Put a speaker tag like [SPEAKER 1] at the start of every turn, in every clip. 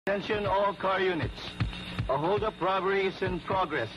[SPEAKER 1] Attention all car units. A hold-up robbery is in progress.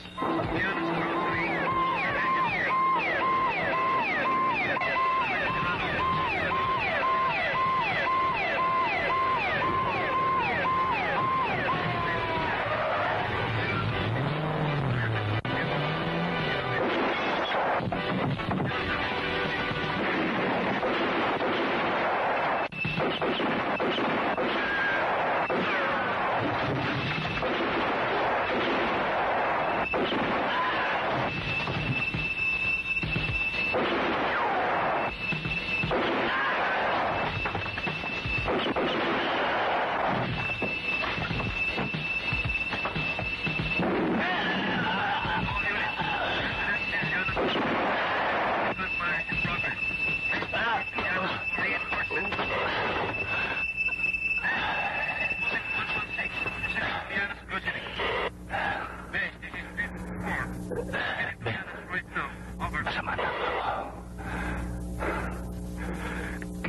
[SPEAKER 2] Masama na ako.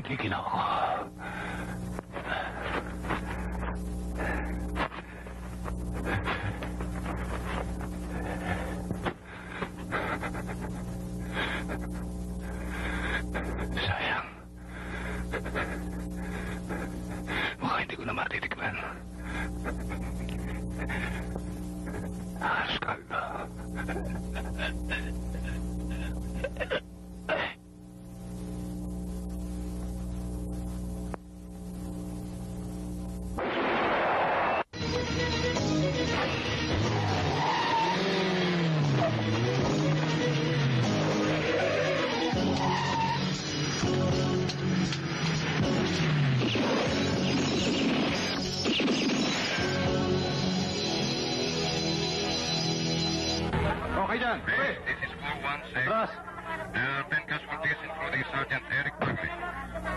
[SPEAKER 2] Giginaw ko. Sayang. Mukhang hindi ko na matitikman. Askaldo.
[SPEAKER 1] Okay dyan.
[SPEAKER 3] Hey, this is 416.
[SPEAKER 1] Atras.
[SPEAKER 3] There are 10 casualties, including Sergeant Eric Buckley.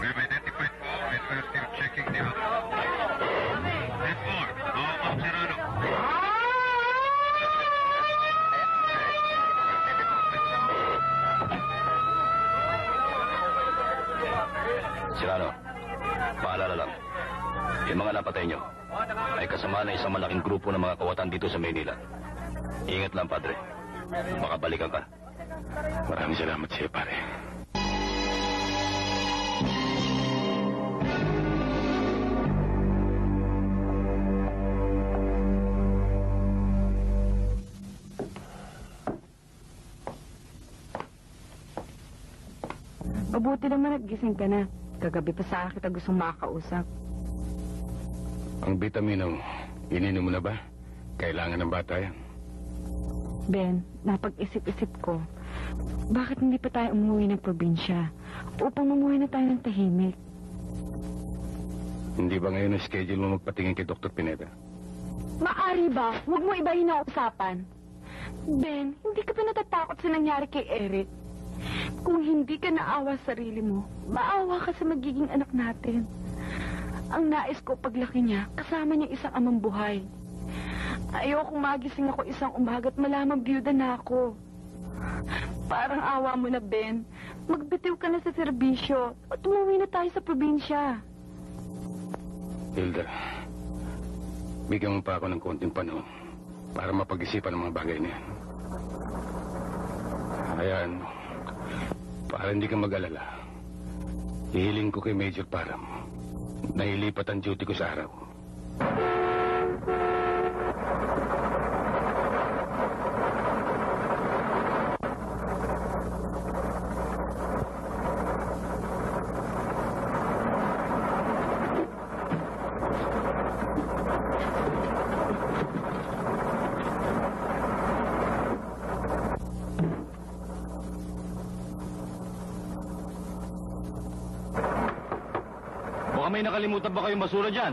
[SPEAKER 3] We've identified 4 and we're still checking the others. 10-4, go up Serrano.
[SPEAKER 2] Serrano, paalala lang. Yung mga napatay nyo ay kasama na isang malaking grupo ng mga kawatan dito sa Maynila. Ingat lang, Padre. Baka balikan ka.
[SPEAKER 4] Maraming salamat sa iyo, pare.
[SPEAKER 5] Mabuti naman nagising ka na. Kagabi pa sa akin kita gustong makakausap.
[SPEAKER 4] Ang vitamino, ininom mo na ba? Kailangan ng bata yan.
[SPEAKER 5] Ben, napag-isip-isip ko, bakit hindi pa tayo umuwi ng probinsya upang mamuhay na tayo ng tahimik?
[SPEAKER 4] Hindi ba ngayon ang schedule mo magpatingin kay Dr. Pineda?
[SPEAKER 5] Maari ba? Huwag mo ibahin ang usapan. Ben, hindi ka ba natatakot sa nangyari kay Eric? Kung hindi ka naawa sa sarili mo, maawa ka sa magiging anak natin. Ang nais ko paglaki niya, kasama niya isang amang buhay. Ayokong magising ako isang umaga at malamang biyuda na ako. Parang awa mo na, Ben. Magbitiw ka na sa serbisyo at umuwi na tayo sa probinsya.
[SPEAKER 4] Hilda, bigyan mo pa ako ng konting panahon para mapag-isipan ang mga bagay na yan. Hayaan mo, para hindi ka mag-alala, hihiling ko kay Major Param na ilipat ang duty ko sa araw.
[SPEAKER 2] Baka may nakalimutan ba kayong basura dyan?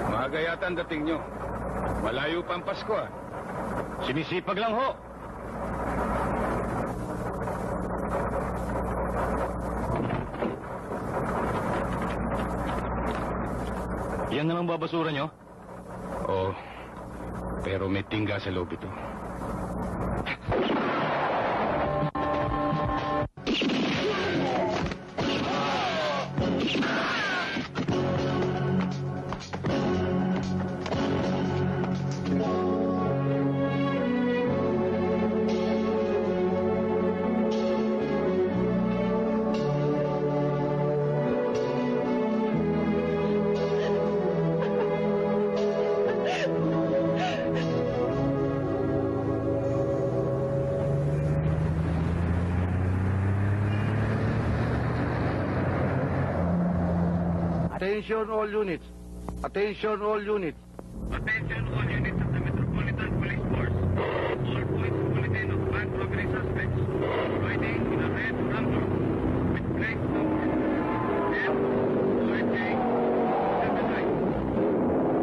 [SPEAKER 4] Maaga yata ang dating nyo. Malayo pa ang Pasko, ah.
[SPEAKER 2] Sinisipag lang ho. Yan namang babasura nyo?
[SPEAKER 4] Oo, pero may tingga sa loob ito.
[SPEAKER 1] Attention all units. Attention all units.
[SPEAKER 3] Attention all units of the Metropolitan Police Force. All points bulletin of bank robbery suspects. Riding in a red Rambler with plate number M4J 79.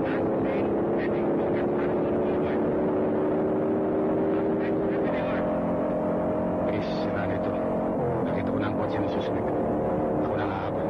[SPEAKER 3] Last seen heading towards Harrison Boulevard. Suspects heavily armed.
[SPEAKER 4] Miss, sira nito. Nakita ko na ang kotse ng susunod. Ako na hahabol.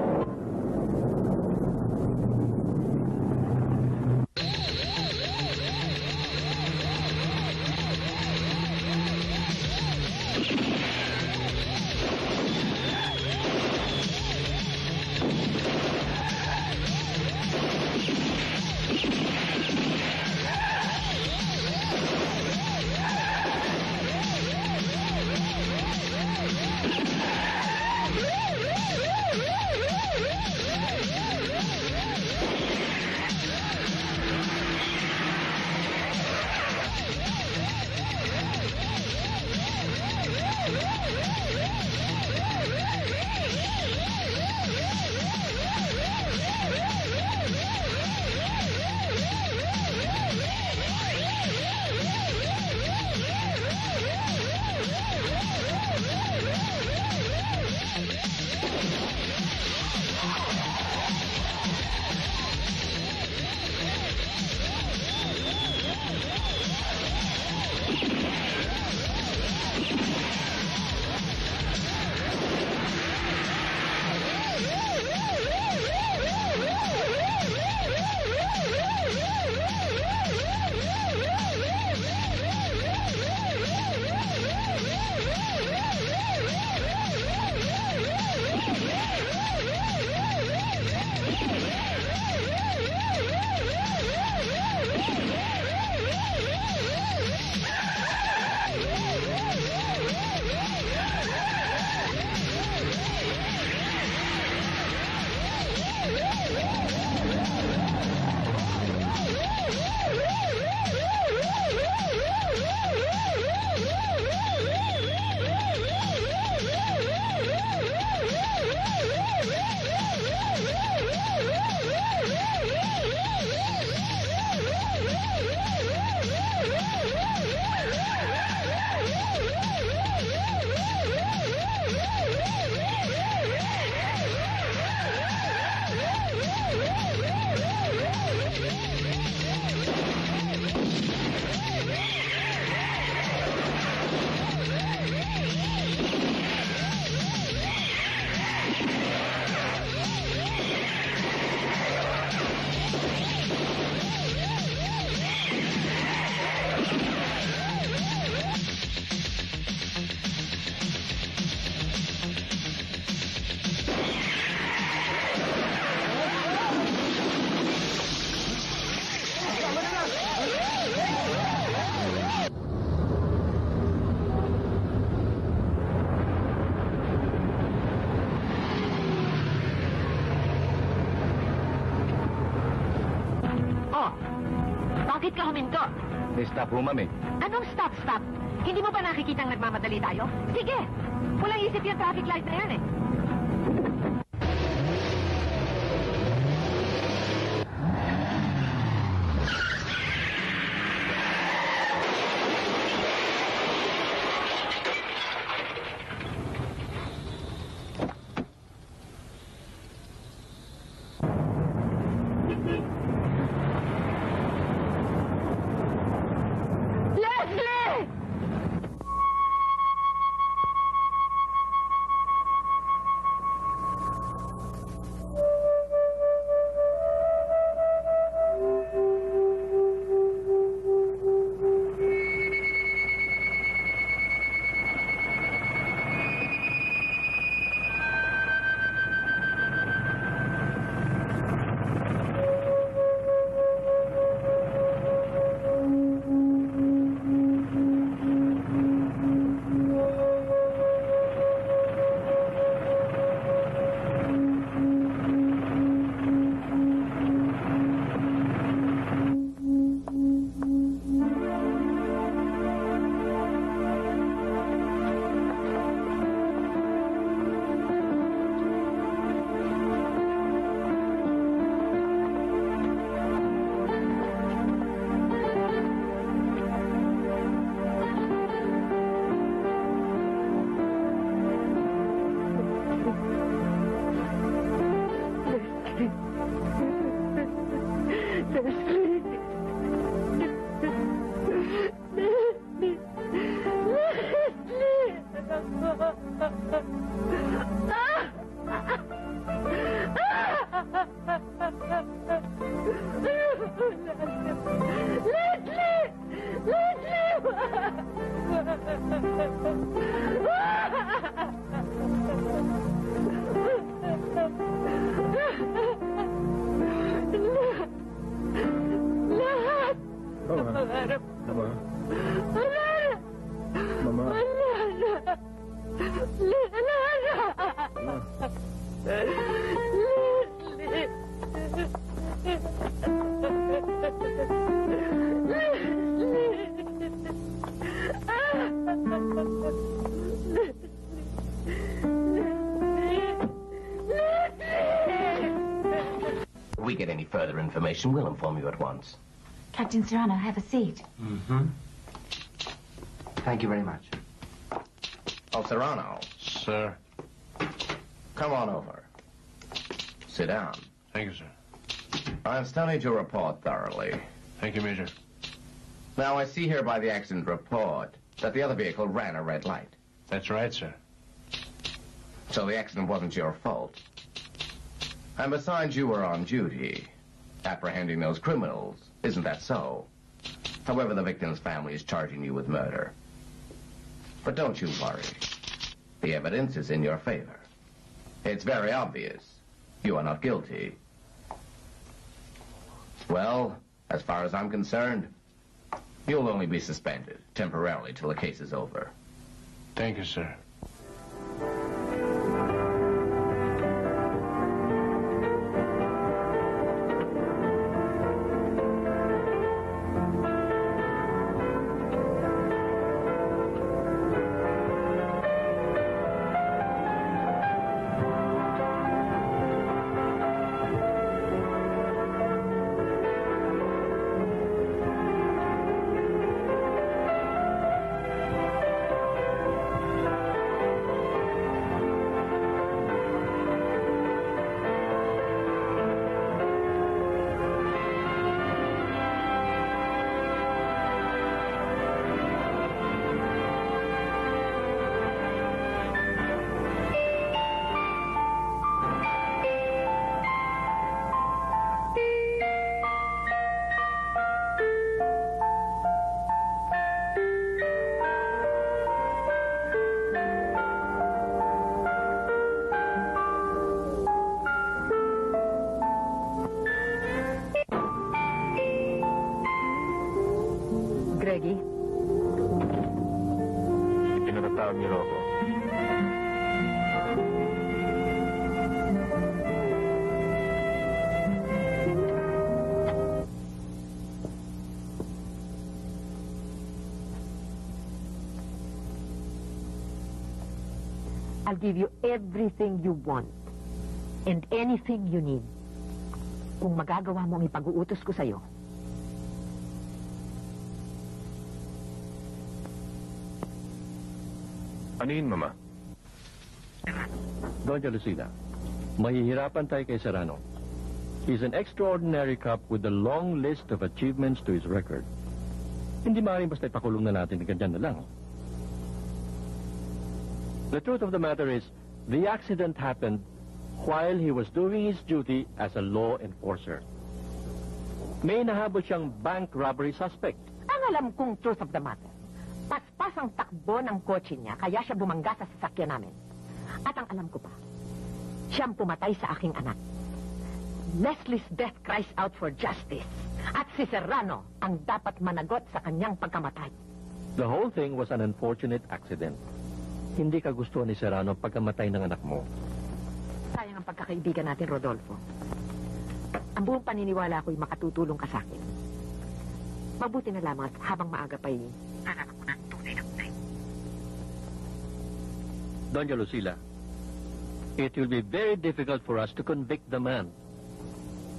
[SPEAKER 6] Bakit ka huminto?
[SPEAKER 2] May stop ho, ma'am eh.
[SPEAKER 6] Anong stop? Hindi mo ba nakikita ang nagmamadali tayo? Sige! Walang isip yung traffic light na yan eh.
[SPEAKER 5] Leslie!
[SPEAKER 7] we get any further information, we'll inform you at once.
[SPEAKER 8] Captain Serrano, have a seat.
[SPEAKER 9] Mm-hmm. Thank you very much.
[SPEAKER 7] Oh, Serrano,
[SPEAKER 3] Sir.
[SPEAKER 7] come on over. Sit down.
[SPEAKER 3] Thank you, sir.
[SPEAKER 7] I've studied your report thoroughly.
[SPEAKER 3] Thank you, Major.
[SPEAKER 7] Now, I see here by the accident report that the other vehicle ran a red light.
[SPEAKER 3] That's right, sir.
[SPEAKER 7] So the accident wasn't your fault. And besides, you were on duty, apprehending those criminals. Isn't that so? However, the victim's family is charging you with murder. But don't you worry. The evidence is in your favor. It's very obvious. You are not guilty. Well, as far as I'm concerned, you'll only be suspended temporarily till the case is over.
[SPEAKER 3] Thank you, sir.
[SPEAKER 6] Greggy?
[SPEAKER 2] Ipinatawag niyo ako.
[SPEAKER 6] I'll give you everything you want and anything you need. Kung magagawa mo ang ipag-uutos ko sa'yo.
[SPEAKER 2] Ano yun, Mama?
[SPEAKER 10] Doña Lucila, mahihirapan tayo kay Serrano. He's an extraordinary cop with a long list of achievements to his record. Hindi maaaring basta ipakulong na natin ganyan na lang. The truth of the matter is, the accident happened while he was doing his duty as a law enforcer. May nahabol siyang bank robbery suspect.
[SPEAKER 6] Ang alam kong truth of the matter, paspas ang takbo ng kotse niya, kaya siya bumangga sa sasakyan namin. At ang alam ko pa, siyang pumatay sa aking anak. Leslie's death cries out for justice. At si Serrano ang dapat managot sa kanyang pagkamatay.
[SPEAKER 10] The whole thing was an unfortunate accident. Hindi ka gusto ni Serrano pagkamatay ng anak mo.
[SPEAKER 6] Sayang ang pagkakaibigan natin, Rodolfo. Ang buong paniniwala ko'y makatutulong ka sa akin. Mabuti na lamang at habang maaga pa'y hanap ko ng tunay na tunay.
[SPEAKER 10] Doña Lucila, it will be very difficult for us to convict the man.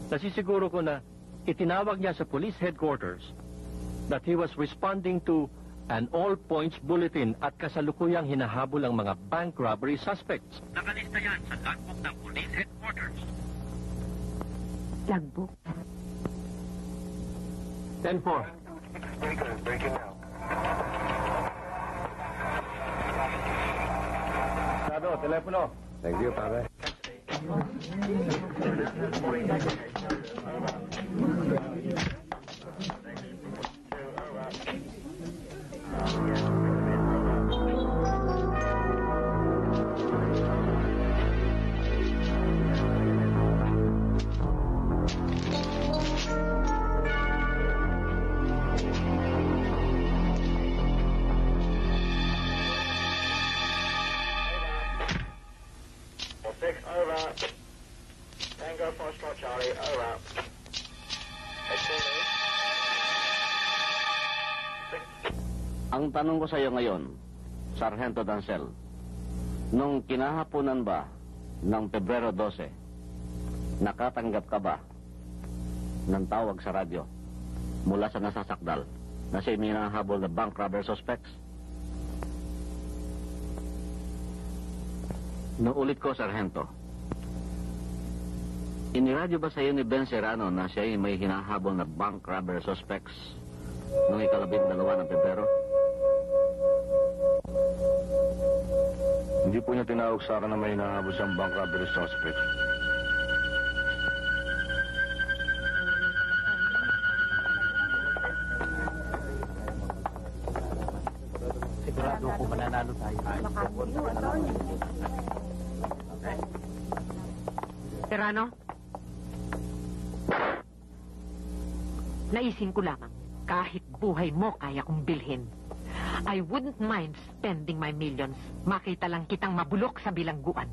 [SPEAKER 10] Nasisiguro ko na itinawag niya sa police headquarters that he was responding to an all-points bulletin at kasalukuyang hinahabol ang mga bank robbery suspects.
[SPEAKER 3] Nakalista yan sa logbook ng police headquarters.
[SPEAKER 6] Logbook?
[SPEAKER 10] 10-4. Sado, telepono. Thank you, pare.
[SPEAKER 1] Ang tanong ko sa iyo ngayon, Sargento Dancel, nung kinahaponan ba ng Pebrero 12, nakatanggap ka ba ng tawag sa radyo mula sa nasasakdal na siya may nahabol na bank robber suspects? Naulit ko, Sargento. Iniradyo ba sa iyo ni Ben Serrano na siya ay may hinahabol na bank robber suspects noong 12 ng Pebrero?
[SPEAKER 4] Hindi po niya tinawag sa akin na may hinahabol siyang bank robbery suspect.
[SPEAKER 10] Sigurado ako mananalo tayo.
[SPEAKER 6] Serrano? Naisin ko lamang, kahit buhay mo kaya kong bilhin. I wouldn't mind spending my millions. Makita lang kitang mabulok sa bilangguan.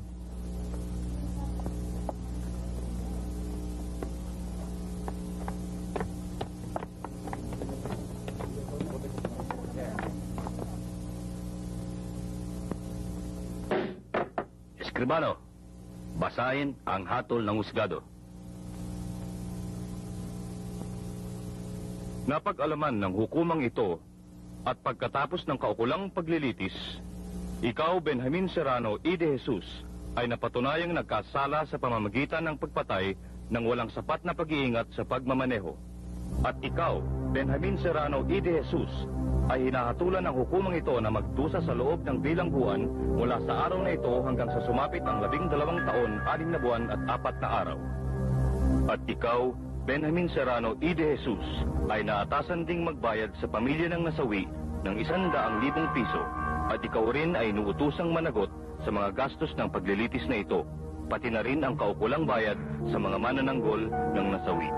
[SPEAKER 2] Escribano, basahin ang hatol ng husgado. Napag-alaman ng hukumang ito at pagkatapos ng kaukulang paglilitis, ikaw, Benjamin Serrano E. de Jesus, ay napatunayang nagkasala sa pamamagitan ng pagpatay ng walang sapat na pag-iingat sa pagmamaneho. At ikaw, Benjamin Serrano E. de Jesus, ay hinahatulan ng hukumang ito na magdusa sa loob ng bilangguan mula sa araw na ito hanggang sa sumapit ang 12 taon, 6 na buwan at 4 na araw. At ikaw, Benjamin Serrano E. de Jesus, ay naatasan ding magbayad sa pamilya ng nasawi ng 100,000 piso at ikaw rin ay inuutusang managot sa mga gastos ng paglilitis na ito, pati na rin ang kaukulang bayad sa mga manananggol ng nasawi.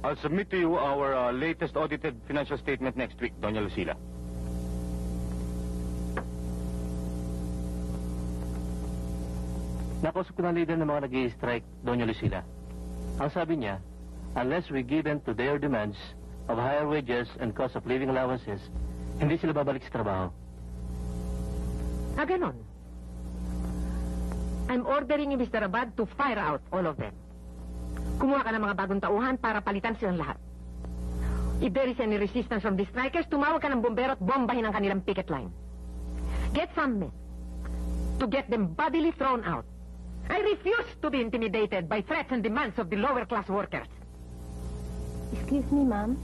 [SPEAKER 4] I'll submit to you our latest audited financial statement next week, Doña Lucila.
[SPEAKER 10] Nakausap ko ng leader ng mga nag-i-strike, Doña Lucila. Ang sabi niya, unless we give in to their demands of higher wages and cost of living allowances, hindi sila babalik sa trabaho.
[SPEAKER 6] Ganon. I'm ordering you, Mr. Abad, to fire out all of them. Kumuha ka ng mga bagong tauhan para palitan silang lahat. If there is any resistance from the strikers, tumawag ka ng bumbero at bombahin ang kanilang picket line. Get some men to get them bodily thrown out. I refuse to be intimidated by threats and demands of the lower class workers.
[SPEAKER 5] Excuse me, ma'am.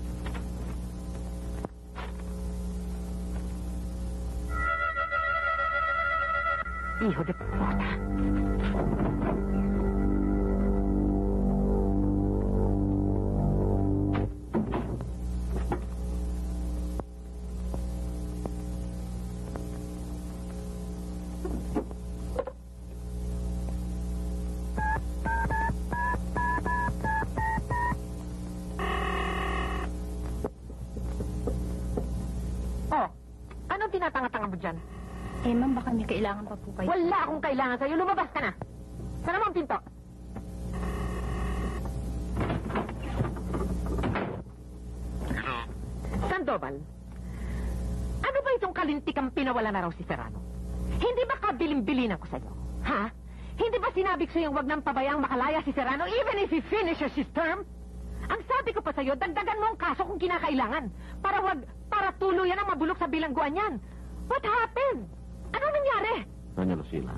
[SPEAKER 6] Hijo de puta. Oh, anong tinatanga-tanga mo dyan?
[SPEAKER 5] Eh, ma'am, baka may kailangan pa po kayo.
[SPEAKER 6] Wala akong kailangan sa'yo. Lumabas ka na. Sana mo ang pinto.
[SPEAKER 3] Hello?
[SPEAKER 6] Sandoval, ano ba itong kalintikang pinawala na raw si Serrano? Hindi ba kabilin-bilin ako sa'yo? Ha? Hindi ba sinabi ko sa'yo huwag nang pabayang makalaya si Serrano even if he finishes his term? Ang sabi ko pa sa'yo, dagdagan mo ang kaso kung kinakailangan para tuluyan ang mabulok sa bilangguan yan. What happened? Ano nangyari?
[SPEAKER 1] Doña Lucila,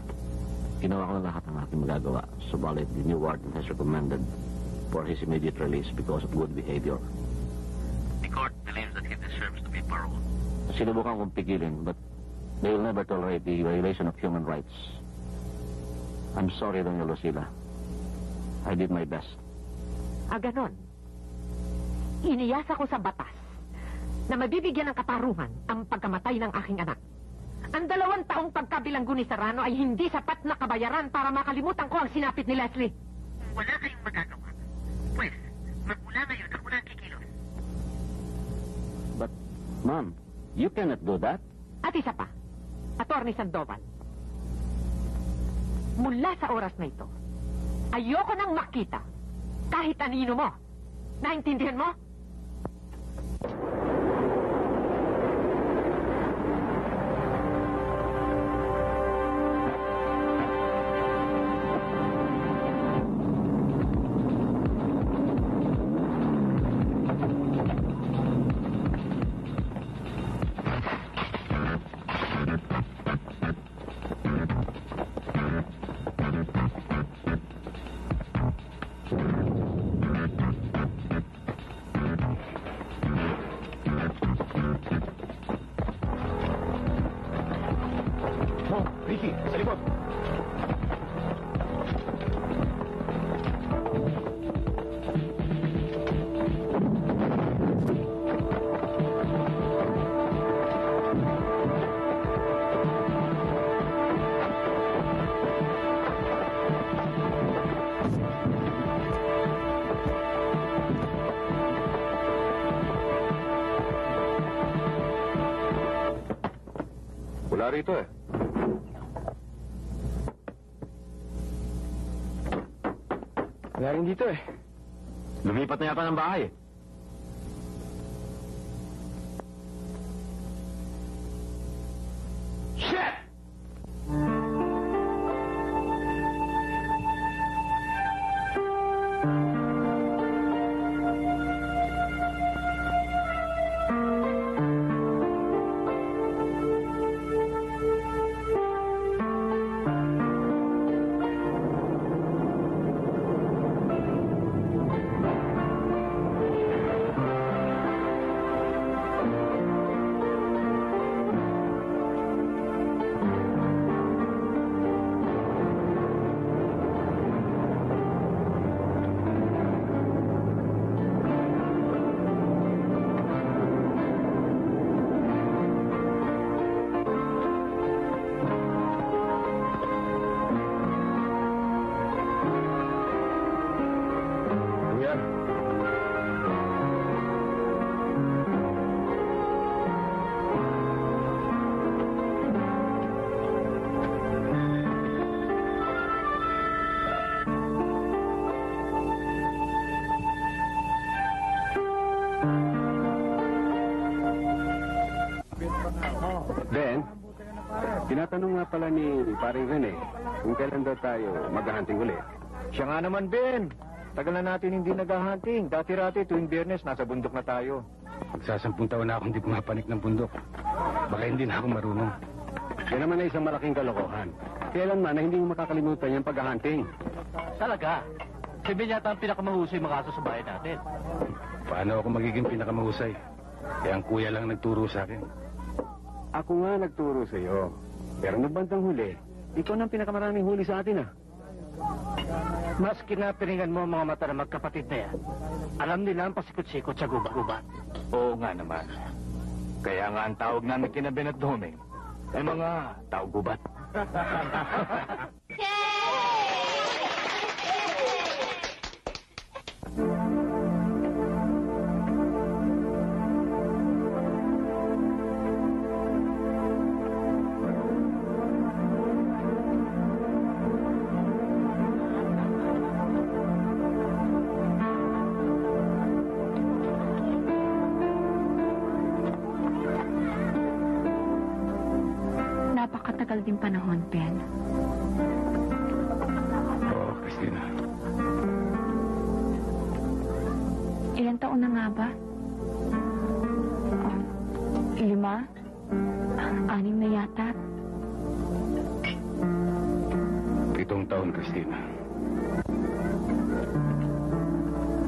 [SPEAKER 1] ginawa ko na lahat ng aking magagawa. Subalit, the new warden has recommended for his immediate release because of good behavior.
[SPEAKER 3] The court believes that he deserves to be paroled.
[SPEAKER 1] Sinubukan kong pigilin, but they will never tolerate the violation of human rights. I'm sorry, Doña Lucila. I did my best.
[SPEAKER 6] Ganon. Iniyasa ko sa batas na mabibigyan ng katarungan ang pagkamatay ng aking anak. Ang 2 taong pagkabilanggo ni Serrano ay hindi sapat na kabayaran para makalimutan ko ang sinapit ni Leslie.
[SPEAKER 11] Wala kayong magagawa. Pues, magmula ngayon ako na ang kikilos.
[SPEAKER 1] But, Ma'am, you cannot do that.
[SPEAKER 6] At isa pa, Attorney Sandoval, mula sa oras na ito, ayoko nang makita kahit anino mo. Naintindihan mo?
[SPEAKER 4] Ricky, sa likod. Wala rito eh. Wala rin dito eh. Lumipat na yata ng bahay eh. Shit! Tinatanong nga pala ni paring Rene kung kailan daw tayo maghahunting uli.
[SPEAKER 10] Siya nga naman, Ben. Tagal na natin hindi naghahunting. Dati-rati tuwing Biyernes, nasa bundok na tayo.
[SPEAKER 4] Magsasampung taon na akong hindi pumapanik ng bundok. Baka hindi na ako marunong. Yan naman ay isang malaking kalokohan. Kailanman na hindi mo makakalimutan yung paghahunting.
[SPEAKER 10] Talaga? Si Ben yata ang pinakamahusay makaso sa bahay natin.
[SPEAKER 4] Paano ako magiging pinakamahusay? Eh, ang kuya lang nagturo sa akin. Ako nga nagturo sa iyo. Pero nung bandang huli, ikaw na ang pinakamaraming huli sa atin, ah.
[SPEAKER 10] Mas kinapiringan mo ang mga mata ng magkapatid na yan. Alam nila ang pasikot-sikot sa gubat-gubat. Oo nga naman. Kaya nga ang tawag namin kina Ben at Doming ay mga tao gubat.
[SPEAKER 5] Napakatagal din panahon, Ben.
[SPEAKER 4] Oo, Christina.
[SPEAKER 5] Ilang taon na nga ba? 5? 6 na yata.
[SPEAKER 4] 7 taon, Christina.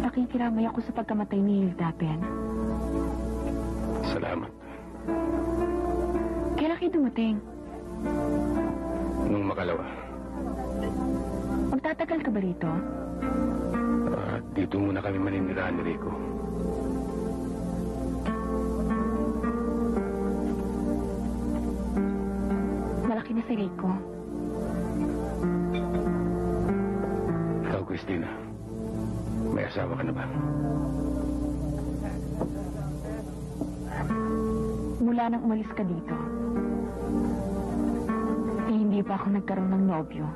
[SPEAKER 5] Nakikiramay ako sa pagkamatay ni Hilda, Ben.
[SPEAKER 4] Salamat.
[SPEAKER 5] Kailan kayo dumating?
[SPEAKER 4] Nung makalawa.
[SPEAKER 5] Magtatagal ka ba rito?
[SPEAKER 4] Dito muna kami maninirahan ni Rico.
[SPEAKER 5] Malaki na si Rico.
[SPEAKER 4] Ikaw, Christina. May asawa ka na ba?
[SPEAKER 5] Mula nang umalis ka dito, hindi pa ako nagkaroon ng nobyo.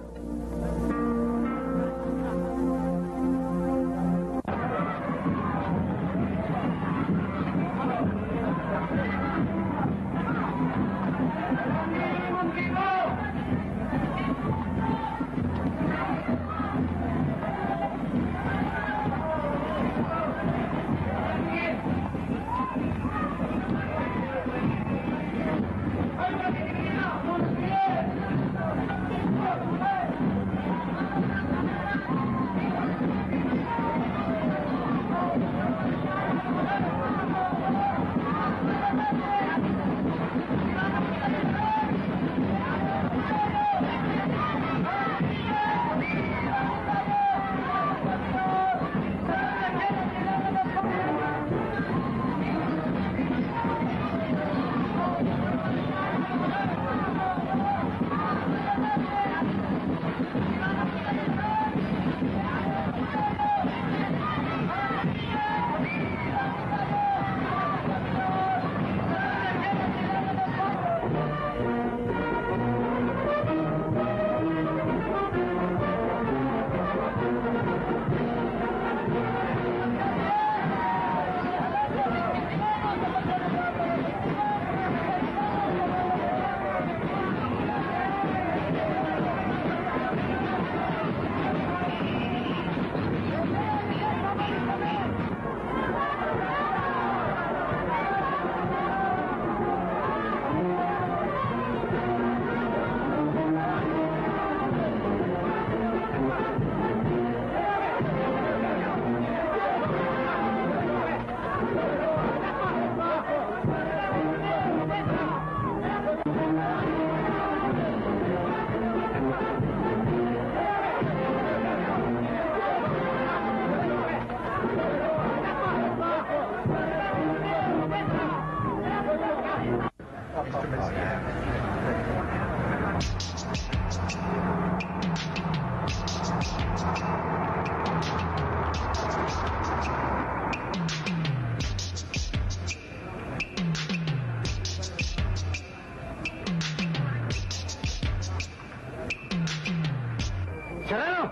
[SPEAKER 10] Serrano!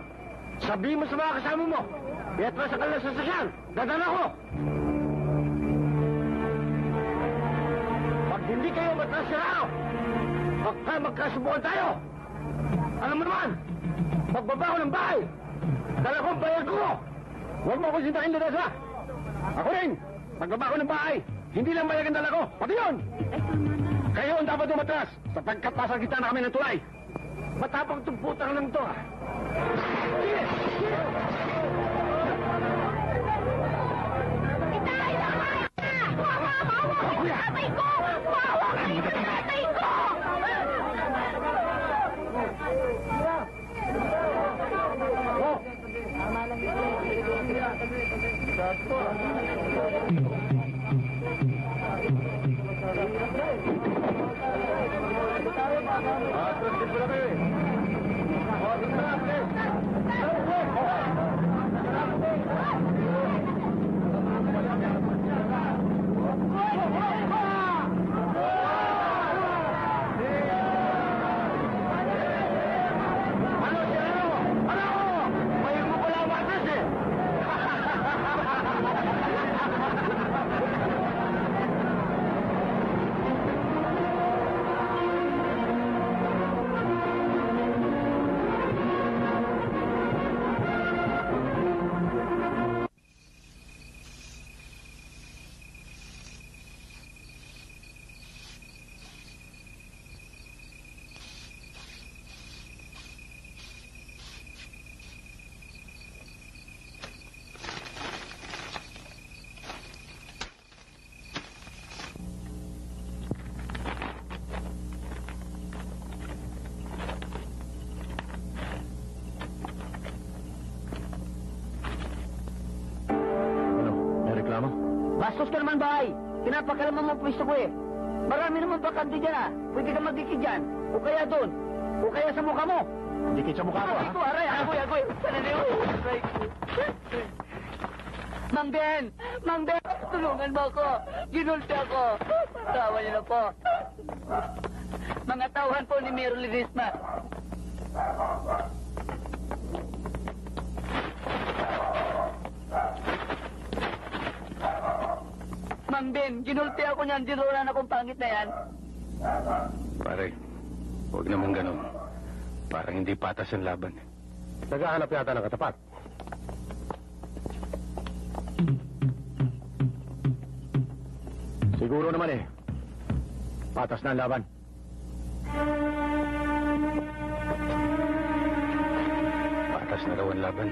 [SPEAKER 10] Sabihin mo sa mga kasama mo, iatras sa kanilang sasakyan. Dadaan ako! Pag hindi kayo matras, Serrano,
[SPEAKER 4] Baka magkasubukan tayo! Alam mo naman, pagbaba ko ng bahay, dala ko ang bayad ko! Huwag mo akong sintakin na sa! Ako rin, pagbaba ko ng bahay, hindi lang bayag ang dala ko, pati yun! Kayo ang dapat umatras, sapagkat pasang kita na kami ng tulay. Matapang itong putang lang ito, ah! Sige!
[SPEAKER 5] Itay! Mahawa ka sa tatay ko! Mahawa ka sa tatay ko!
[SPEAKER 12] Bastos ka naman, bahay. Pinapakalaman mo ang pwesto ko eh. Marami naman bakante dyan ah. Pwede ka magdikit dyan. O kaya doon. O kaya sa mukha mo.
[SPEAKER 4] Dikit sa mukha ko, ha?
[SPEAKER 12] Ito, aray. Agoy. Sanali ko. Mang Ben! Mang Ben! Tulungan mo ako. Ginulti ako. Tawa niyo na po. Mga tauhan po ni Mero Ledesma. Mang Ben, ginulti ako niyan. Dinuran akong pangit na yan.
[SPEAKER 4] Pare, huwag naman ganun. Parang hindi patas ang laban. Naghahanap yata ng katapat. Siguro naman eh. Patas na ang laban. Patas na raw ang laban.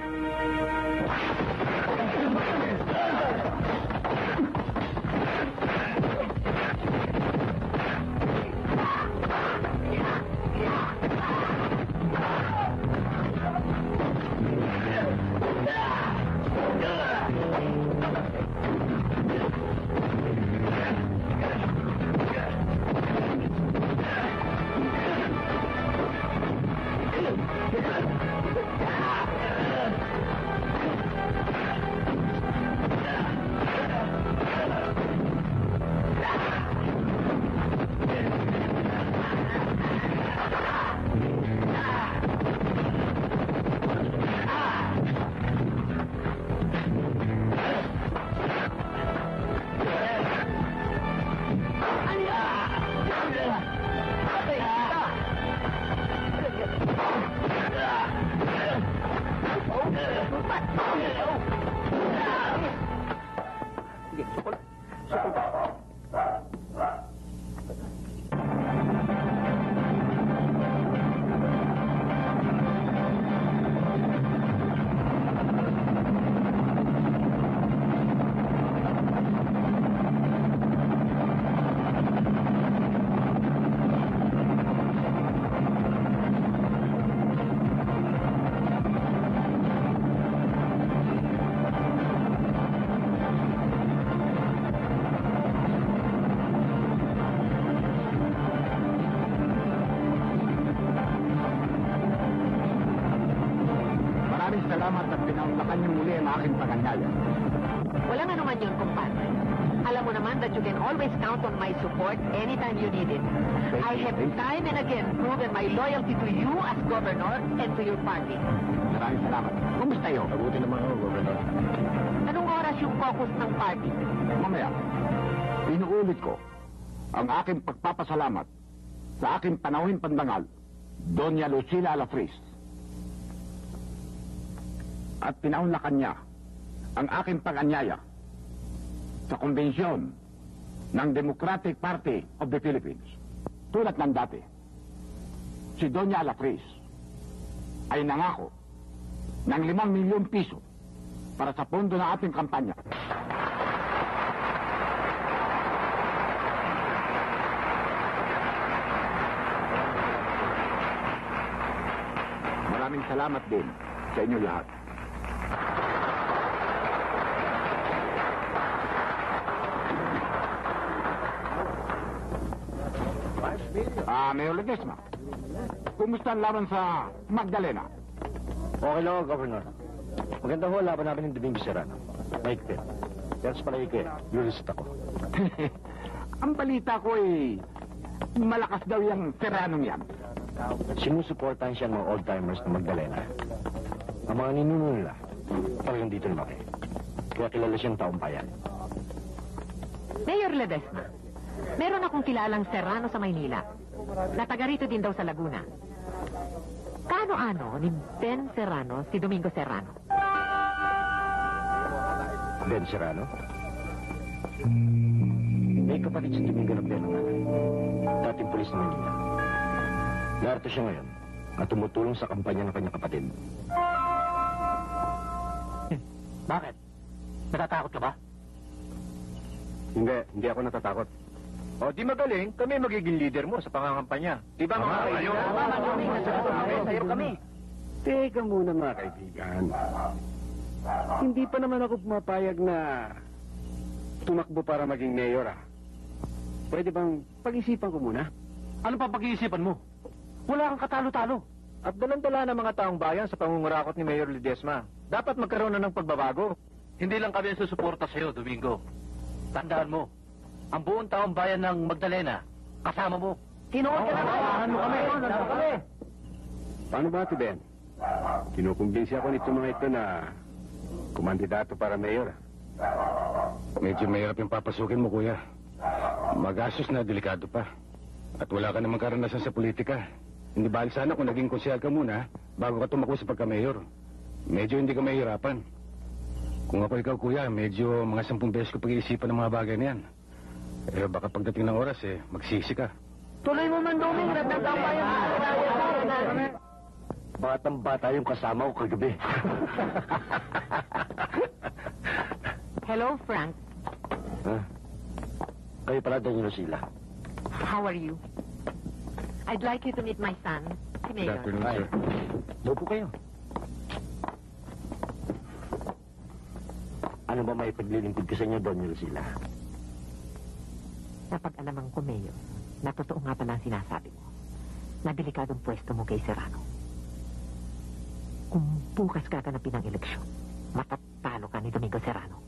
[SPEAKER 12] Salamat at pinaunlakan niyo muli ang aking pagangal.
[SPEAKER 6] Walang anuman yun, kumpadre. Alam mo naman that you can always count on my support anytime you need it. I have time and again proven my loyalty to you as governor and to your party.
[SPEAKER 12] Maraming salamat. Kumusta kayo?
[SPEAKER 4] Mabuti naman ako, Gobernador.
[SPEAKER 6] Anong oras yung caucus ng party?
[SPEAKER 12] Mamaya, inuulit ko ang aking pagpapasalamat
[SPEAKER 4] sa aking panahon pandangal, Doña Lucila Alafris. At pinaunlakan niya ang aking pag-anyaya sa konbensyon ng Democratic Party of the Philippines. Tulad ng dati, si Doña Alafris ay nangako ng 5 milyon piso para sa pondo ng ating kampanya. Maraming salamat din sa inyo lahat. Mayor Ledesma, kumusta ang laban sa Magdalena?
[SPEAKER 10] Okay lang, Governor. Maganda ho laban namin ng Domingo Serrano. Maigpit. Pero sa palagay Ulysses ako.
[SPEAKER 4] Ang balita ko ay malakas daw yung Serranong yan.
[SPEAKER 10] Sinusuportahan siya ng mga old-timers ng Magdalena. Ang mga ninuno nila, talagang dito lumaki. Kaya kilala siyang taong bayan.
[SPEAKER 6] Mayor Ledesma, meron akong kilalang Serrano sa Maynila. Na taga rito din daw sa Laguna. Kano-ano ni Ben Serrano si Domingo Serrano?
[SPEAKER 10] Ben Serrano? May kapatid si Domingo na Ben ang nanay. Dating pulis ng Manila. Narito siya ngayon at tumutulong sa kampanya ng kanyang kapatid.
[SPEAKER 4] Bakit? Natatakot ka ba?
[SPEAKER 10] Hindi ako natatakot. O, di magaling, kami magiging leader mo sa pangangampanya. Di ba mga kaibigan?
[SPEAKER 4] Tayo kami.
[SPEAKER 13] Teka muna mga kaibigan. Hindi pa naman ako pumapayag na tumakbo para maging mayor Pwede bang pag-isipan ko muna?
[SPEAKER 10] Ano pa pag-iisipan mo? Wala kang katalo-talo. At dalang-dala ng mga taong bayan sa pangungurakot ni Mayor Ledesma. Dapat magkaroon na ng pagbabago. Hindi lang kami ang susuporta sa'yo, Domingo. Tandaan mo, ang buong taong bayan ng Magdalena, kasama mo.
[SPEAKER 6] Tinuod ka na
[SPEAKER 10] mo kami.
[SPEAKER 13] Paano ba ito, Ben? Kinukumbinsi ako nito mga ito na kumandidato para mayor.
[SPEAKER 14] Medyo mahirap yung papasukin mo, kuya. Magastos na, delikado pa. At wala ka namang karanasan sa politika. Hindi balik sana kung naging konsyal ka muna bago ka tumakbo sa pagka-mayor. Medyo hindi ka mahirapan. Kung ako ikaw, kuya, medyo mga 10 beses ko pag-iisipan ng mga bagay na yan. Eh, baka pagdating ng oras, magsisi ka.
[SPEAKER 12] Tuloy mo man, Doming. Nagtatang pa yung
[SPEAKER 10] Batang-bata yung kasama ko kagabi.
[SPEAKER 6] Hello, Frank.
[SPEAKER 10] Huh? Kayo pala, Doña Lucila.
[SPEAKER 6] How are you? I'd like you to meet my son, si
[SPEAKER 14] Good
[SPEAKER 6] Mayor.
[SPEAKER 14] afternoon, sir.
[SPEAKER 10] Doon po kayo. Ano ba may paglilimpid ko sa inyo, Doña Lucila?
[SPEAKER 6] Napag-alaman ko, Mayor, na totoo nga pala ang sinasabi mo. Na delikadong pwesto mo kay Serrano. Kung bukas gaganapin ang eleksyon, matatalo ka ni Domingo Serrano.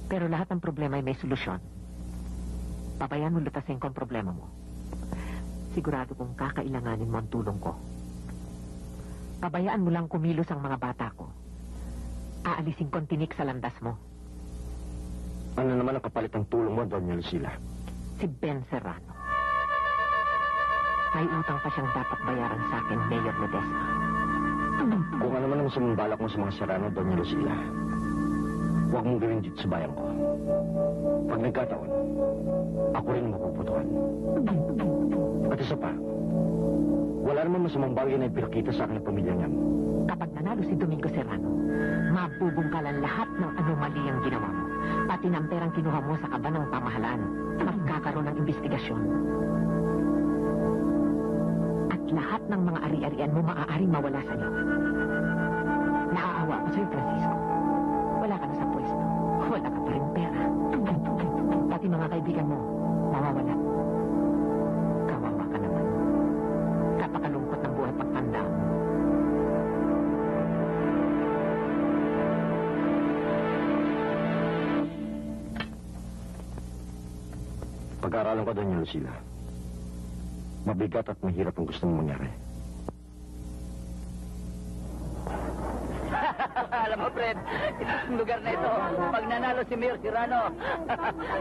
[SPEAKER 6] Pero lahat ng problema ay may solusyon. Pabayaan mo lutasin ko ang problema mo. Sigurado kong kakailanganin mo ang tulong ko. Pabayaan mo lang kumilos ang mga bata ko. Aalisin ko ang tinik sa landas mo.
[SPEAKER 10] Ano naman ang kapalit ng tulong mo, Doña Lucila?
[SPEAKER 6] Si Ben Serrano. May utang pa siyang dapat bayaran sa akin, Mayor Ledesma.
[SPEAKER 10] Kung ano man ang sumambalak mo sa mga Serrano, Doña Lucila, huwag mong gawin dito sa bayan ko. Pag nagkataon, ako rin mapuputukan. At isa pa, wala naman masamang bagay na ipinakita sa akin ng pamilya niyan.
[SPEAKER 6] Kapag nanalo si Domingo Serrano, mabubungkalan lahat ng anomaly ang ginawa mo. Pati ng perang kinuha mo sa kaba ng pamahalaan. Magkakaroon ng investigasyon. At lahat ng mga ari-arian mo maaaring mawala sa iyo. Naaawa ko sa'yo, Francisco. Wala ka na sa pwesto. Wala ka pa rin pera. Pati mga kaibigan mo, mawawala. Kawawa ka naman. Kapakalungkot ng buhay pagtanda mo.
[SPEAKER 10] Pag-aaralan ko, Doña Lucila. Mabigat at mahirap ang gusto mong mangyari.
[SPEAKER 12] Alam mo, Fred, itong lugar na ito, pag nanalo si Mayor Serrano,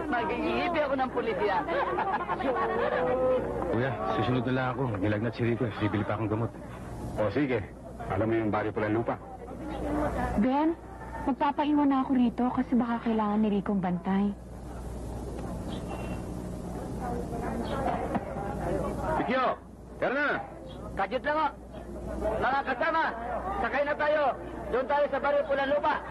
[SPEAKER 12] magiging ako ng pulisya.
[SPEAKER 14] Kuya, susunod na lang ako. Nilagnat si Rico. Bibili pa akong gamot.
[SPEAKER 13] O sige, alam mo yung bari pulang lupa.
[SPEAKER 5] Ben, magpapaiwan na ako rito kasi baka kailangan ni Rico bantay.
[SPEAKER 13] Pikyo, tara na!
[SPEAKER 12] Kadyot lang o. Mga kasama, sakay na tayo. Doon tayo sa baryo pulang lupa.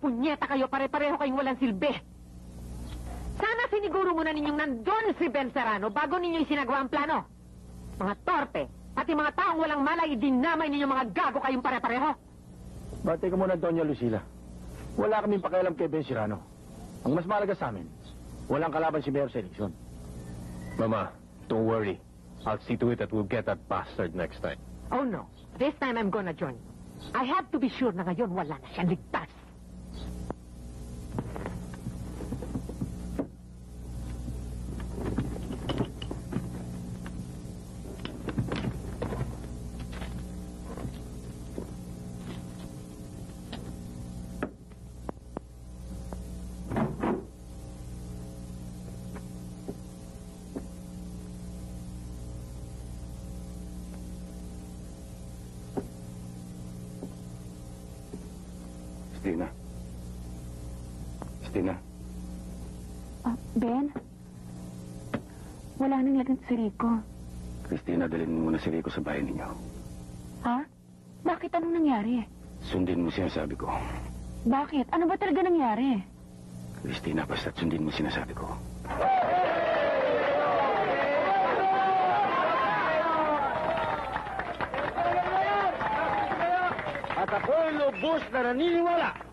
[SPEAKER 6] punyeta kayo, pare-pareho kayong walang silbi. Sana siniguro muna ninyong nandun si Ben Serrano bago ninyo isinagawa ang plano. Mga torpe, pati mga taong walang malay, idinamay ninyo mga gago kayong pare-pareho.
[SPEAKER 13] Bate ka muna, Doña Lucila. Wala kaming pakialam kay Ben Serrano. Ang mas mahalaga sa amin, walang kalaban si Mayor sa eleksyon.
[SPEAKER 10] Mama, don't worry. I'll see to it that we'll get that bastard next time.
[SPEAKER 6] Oh no, this time I'm gonna join you. I have to be sure na ngayon wala na siyang ligtas.
[SPEAKER 14] Christina. Christina.
[SPEAKER 5] Ben? Wala nang lagan si Rico.
[SPEAKER 14] Christina, dalhin mo muna si Rico sa bahay ninyo.
[SPEAKER 5] Ha? Bakit? Anong nangyari?
[SPEAKER 14] Sundin mo sinasabi ko.
[SPEAKER 5] Bakit? Ano ba talaga nangyari?
[SPEAKER 14] Christina, basta't sundin mo sinasabi ko.
[SPEAKER 4] At ako'y lubos na naniniwala.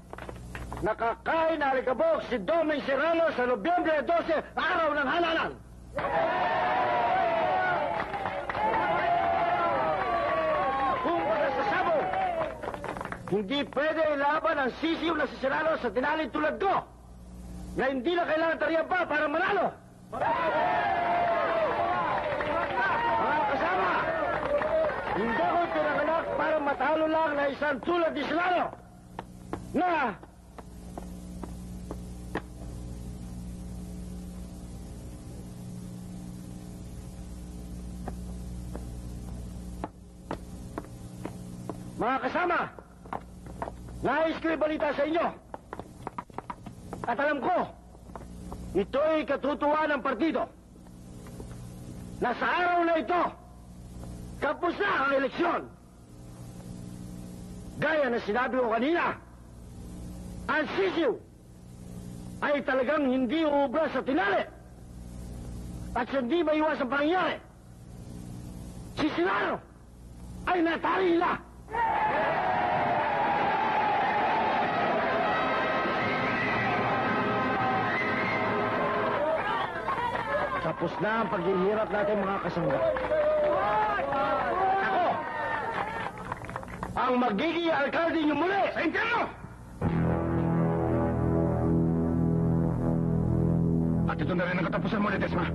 [SPEAKER 4] Nakakain na alikabok si Doming Serrano sa Nobyembre 12, araw ng halalan. Kung pagkasasabog, hindi pwede ilaban ang sisiw na si Serrano sa tinaling tulad ko na hindi na kailangan tariyan pa para manalo. Mga kasama, hindi ako pinanganak para matalo lang na isang tulad ni Serrano na mga kasama, nais ko ibalita sa inyo. At alam ko, ito'y katutuwa ng partido. Na sa araw na ito, kapos na ang eleksyon. Gaya na sinabi ko kanina, ang sisiw ay talagang hindi uubra sa tinali. At hindi maiwas ang pangyayari. Si Serrano ay natali nila. Tapos na ang paghihirap natin mga kasangga. Ako, ang magiging alkalde niyo muli sa impyerno!
[SPEAKER 14] At ito na rin ang katapusan mo, Ledesma.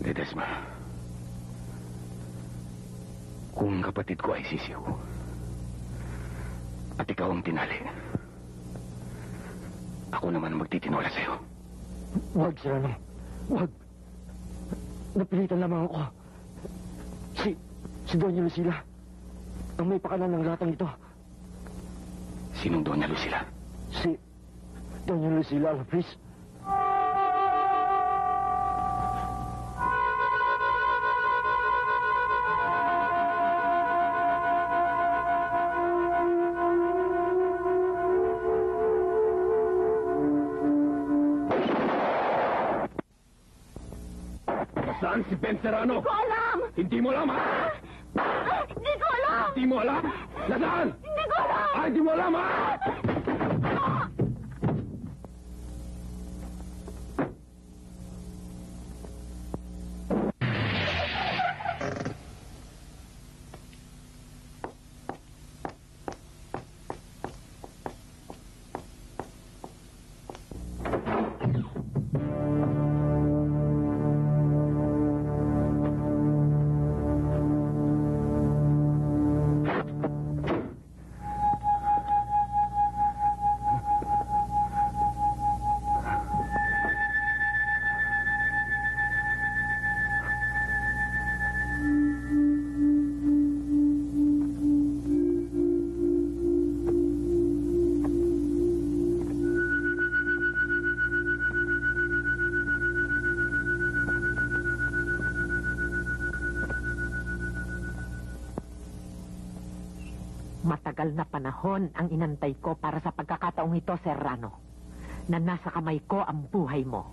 [SPEAKER 14] Ledesma, kung ang kapatid ko ay sisiw at ikaw ang tinali, ako naman ang magtitinola sa'yo.
[SPEAKER 4] Huwag, Serrano. Wag. Napilitan lamang ako. Si Doña Lucila. Ang may pakanan ng latang ito.
[SPEAKER 2] Sinong Doña Lucila?
[SPEAKER 4] Si Doña Lucila Alapris.
[SPEAKER 3] Saan si Ben Serrano?
[SPEAKER 5] Hindi ko alam!
[SPEAKER 3] Hindi mo alam, ha?
[SPEAKER 5] Hindi ko alam!
[SPEAKER 3] Hindi mo alam? Nasaan?
[SPEAKER 5] Hindi ko alam!
[SPEAKER 3] Hindi mo alam, ha?
[SPEAKER 6] Matagal na panahon ang inantay ko para sa pagkakataong ito, Serrano, na nasa kamay ko ang buhay mo.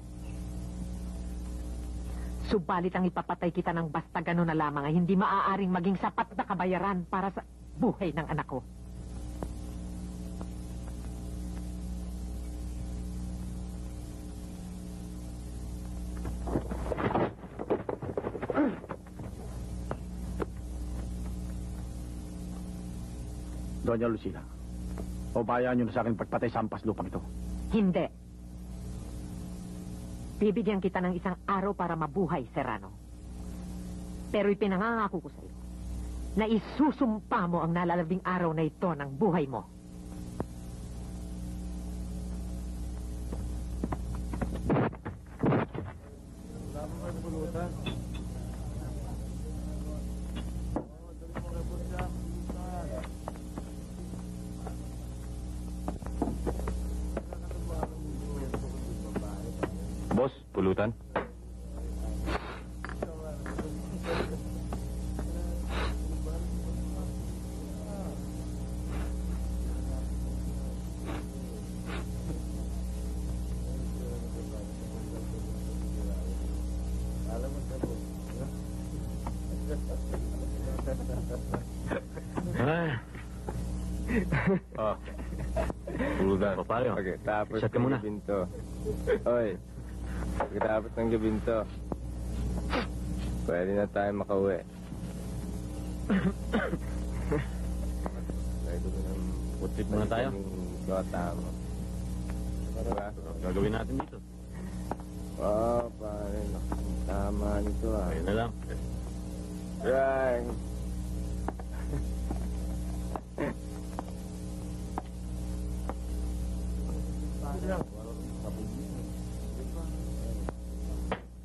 [SPEAKER 6] Subalit ang ipapatay kita ng basta gano'n na lamang ay hindi maaaring maging sapat na kabayaran para sa buhay ng anak ko.
[SPEAKER 13] Doña Lucila, o bayaan niyo na sa akin pagpatay sa ampas lupang ito?
[SPEAKER 6] Hindi. Bibigyan kita ng isang araw para mabuhay, Serrano. Pero ipinangangako ko sa iyo na isusumpa mo ang nalalabing araw na ito ng buhay mo.
[SPEAKER 2] Boss, pulutan.
[SPEAKER 15] Oh. Pulutan.
[SPEAKER 2] Papayo.
[SPEAKER 15] Okay, tapos
[SPEAKER 2] Shut ka muna.
[SPEAKER 15] ng gabinto. Oy. Pagkatapos ng gabinto, pwede na tayo makauwi. Pwede ko ng
[SPEAKER 2] Putit muna tayo.
[SPEAKER 15] Gota mo. Diba?
[SPEAKER 2] Gagawin natin dito.
[SPEAKER 15] Oo, pare. Tama nito ah.
[SPEAKER 2] Ayun na lang.
[SPEAKER 15] Right.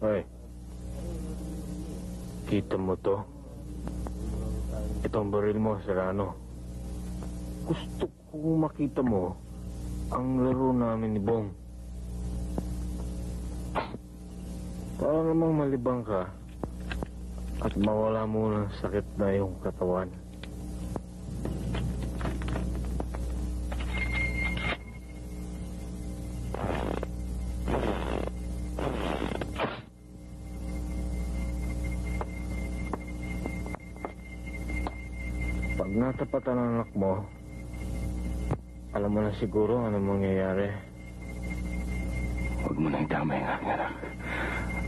[SPEAKER 14] Hoy, kita mo to? Itong baril mo, Serrano. Gusto kong makita mo ang laro namin ni Bong. Para namang malibang ka at mawala mo ng sakit na iyong katawan. Pag natapatan ang anak mo, alam mo na siguro ano mangyayari.
[SPEAKER 2] Huwag mo na idamay ang aking anak.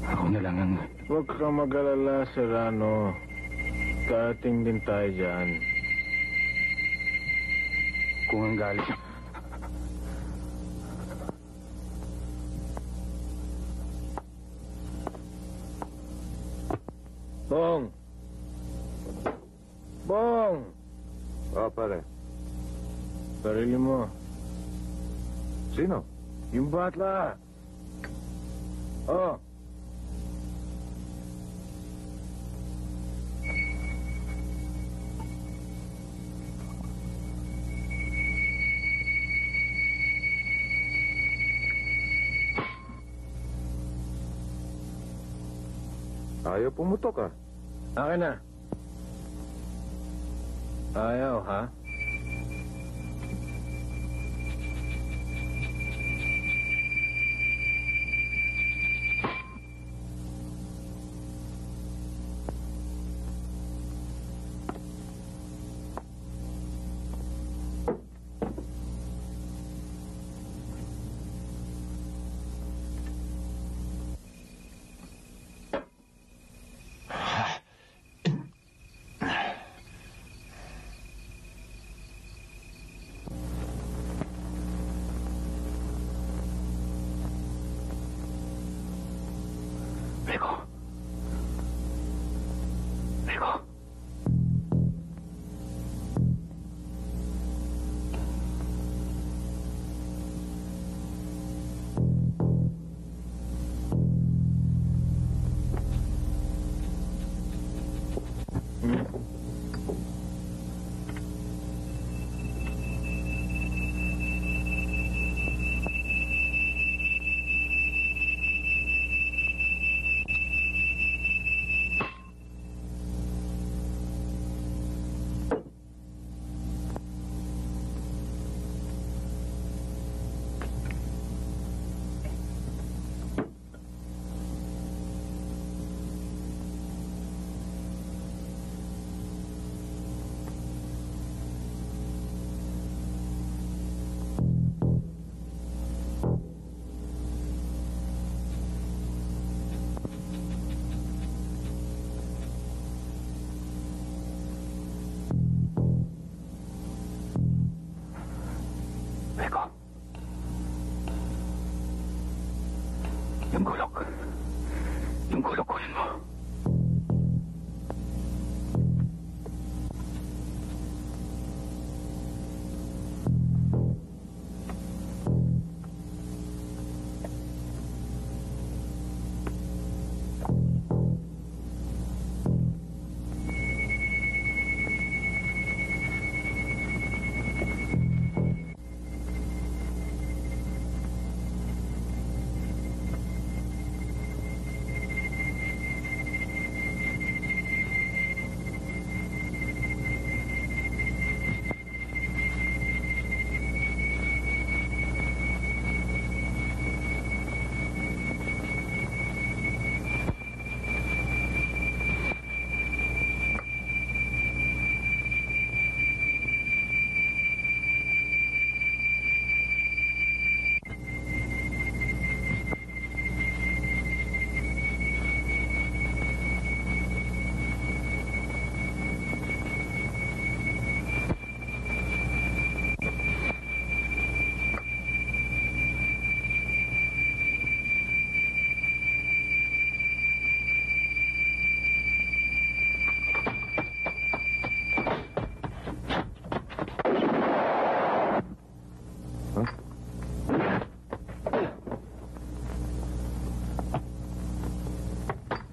[SPEAKER 2] Ako na lang ang...
[SPEAKER 14] Huwag kang mag-alala, Serrano. Darating din tayo dyan.
[SPEAKER 2] Kung ang galit...
[SPEAKER 14] Bong! Bong!
[SPEAKER 15] Oo, pare.
[SPEAKER 14] Sarili mo.
[SPEAKER 15] Sino?
[SPEAKER 14] Yung batla. Oh,
[SPEAKER 15] Ayaw pumutok, ah.
[SPEAKER 14] Akin na. Ayaw, ha?
[SPEAKER 2] Yung gulok kunin mo.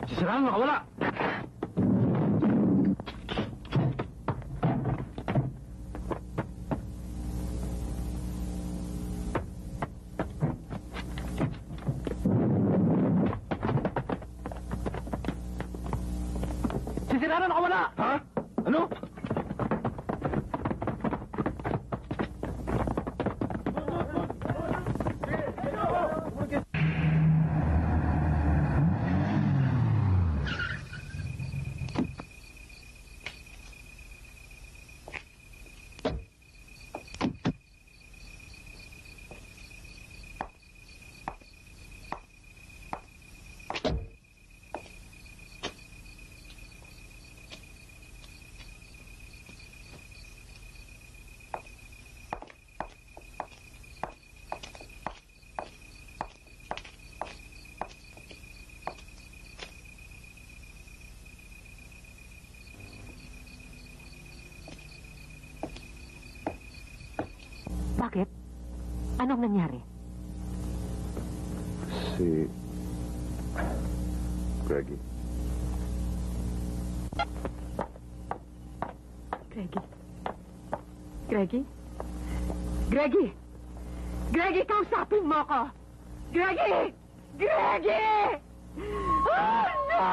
[SPEAKER 4] Sisiraan, nakawala! Sisiraan, nakawala! Ha? Ano?
[SPEAKER 6] Bakit? Anong nangyari?
[SPEAKER 15] Si... Greggy.
[SPEAKER 6] Greggy? Greggy? Greggy! Greggy, kausapin mo ako! Greggy! Greggy! Oh, no!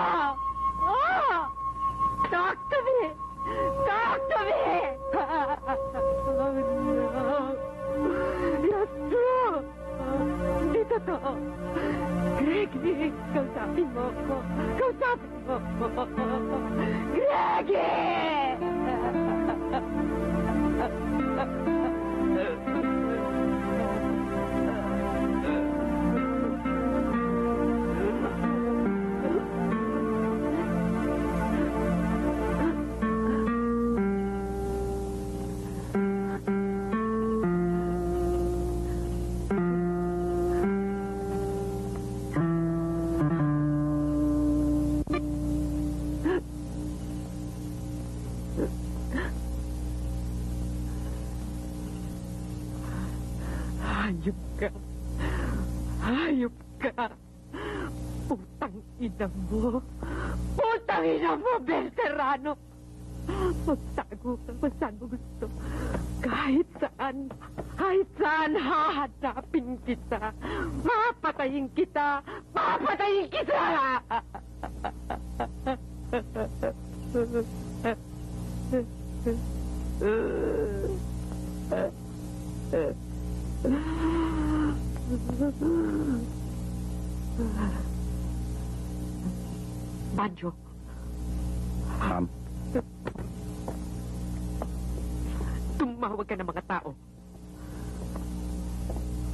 [SPEAKER 6] Kausapin mo ako. Kausapin mo ako. Greggy! Hayop ka. Hayop ka. Putang ina mo. Putang ina mo, Berterano. Magtago ka kung saan mo gusto. Kahit saan hahanapin kita. Papatayin kita. Papatayin kita! Banjo.
[SPEAKER 14] Ma'am.
[SPEAKER 6] Tumawag ka ng mga tao.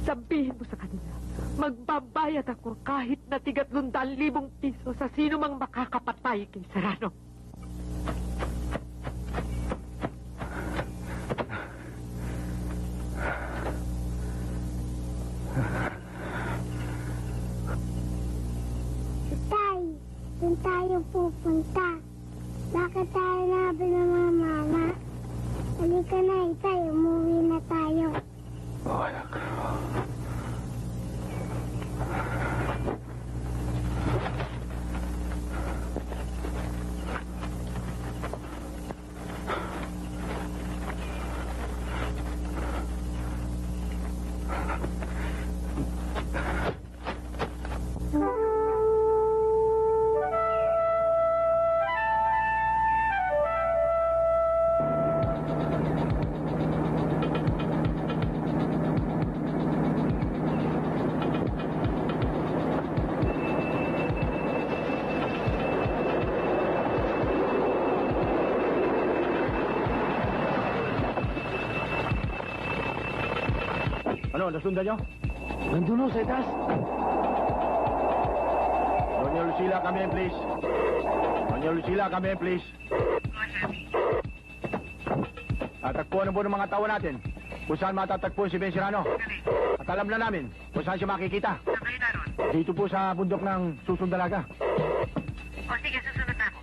[SPEAKER 6] Sabihin mo sa kanila, magbabayad ako kahit na 300,000 piso sa sino mang makakapatay kay Serrano.
[SPEAKER 16] Doon tayo pupunta. Bakit tayo nabi ng mga mama? Halika na, Itay. Umuwi na tayo.
[SPEAKER 14] Oh, anak.
[SPEAKER 4] Ano, nasundan nyo?
[SPEAKER 13] Nandun sa itaas.
[SPEAKER 4] Doña Lucila, come in, please. Doña Lucila, come in, please. Tatagpuan po ng mga tawa natin kung saan matatagpuan si Ben Serrano. At alam na namin kung saan siya makikita. Dito po sa bundok ng Susundalaga.
[SPEAKER 11] O sige, susunod na ako.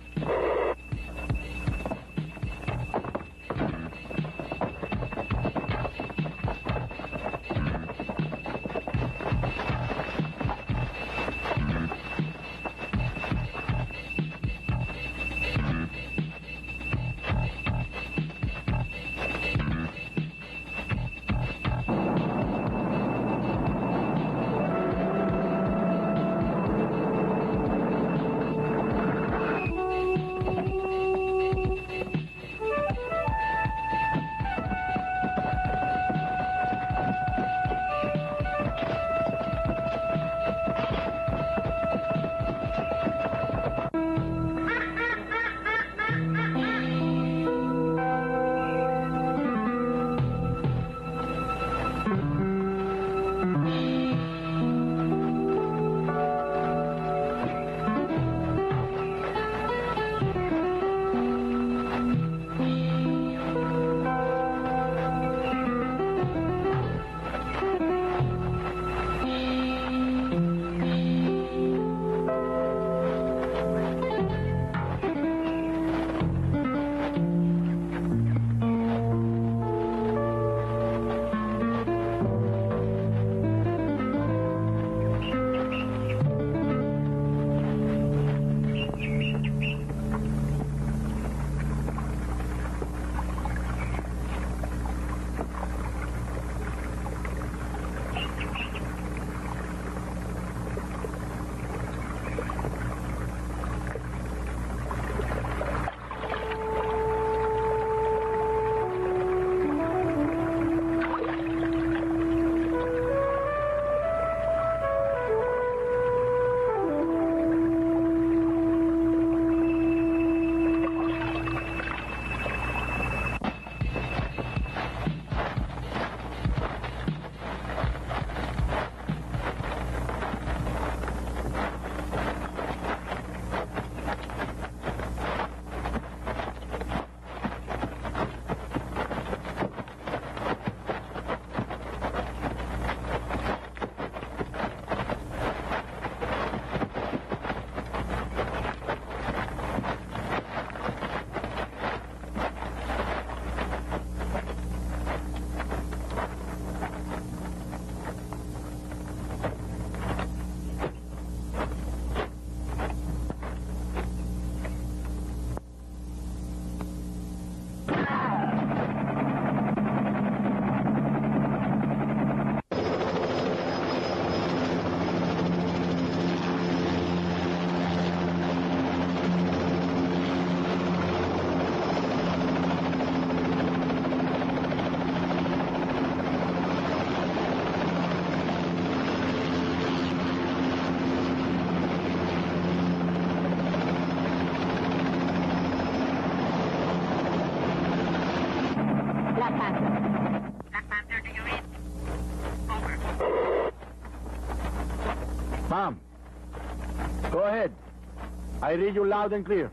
[SPEAKER 13] I read you loud and clear.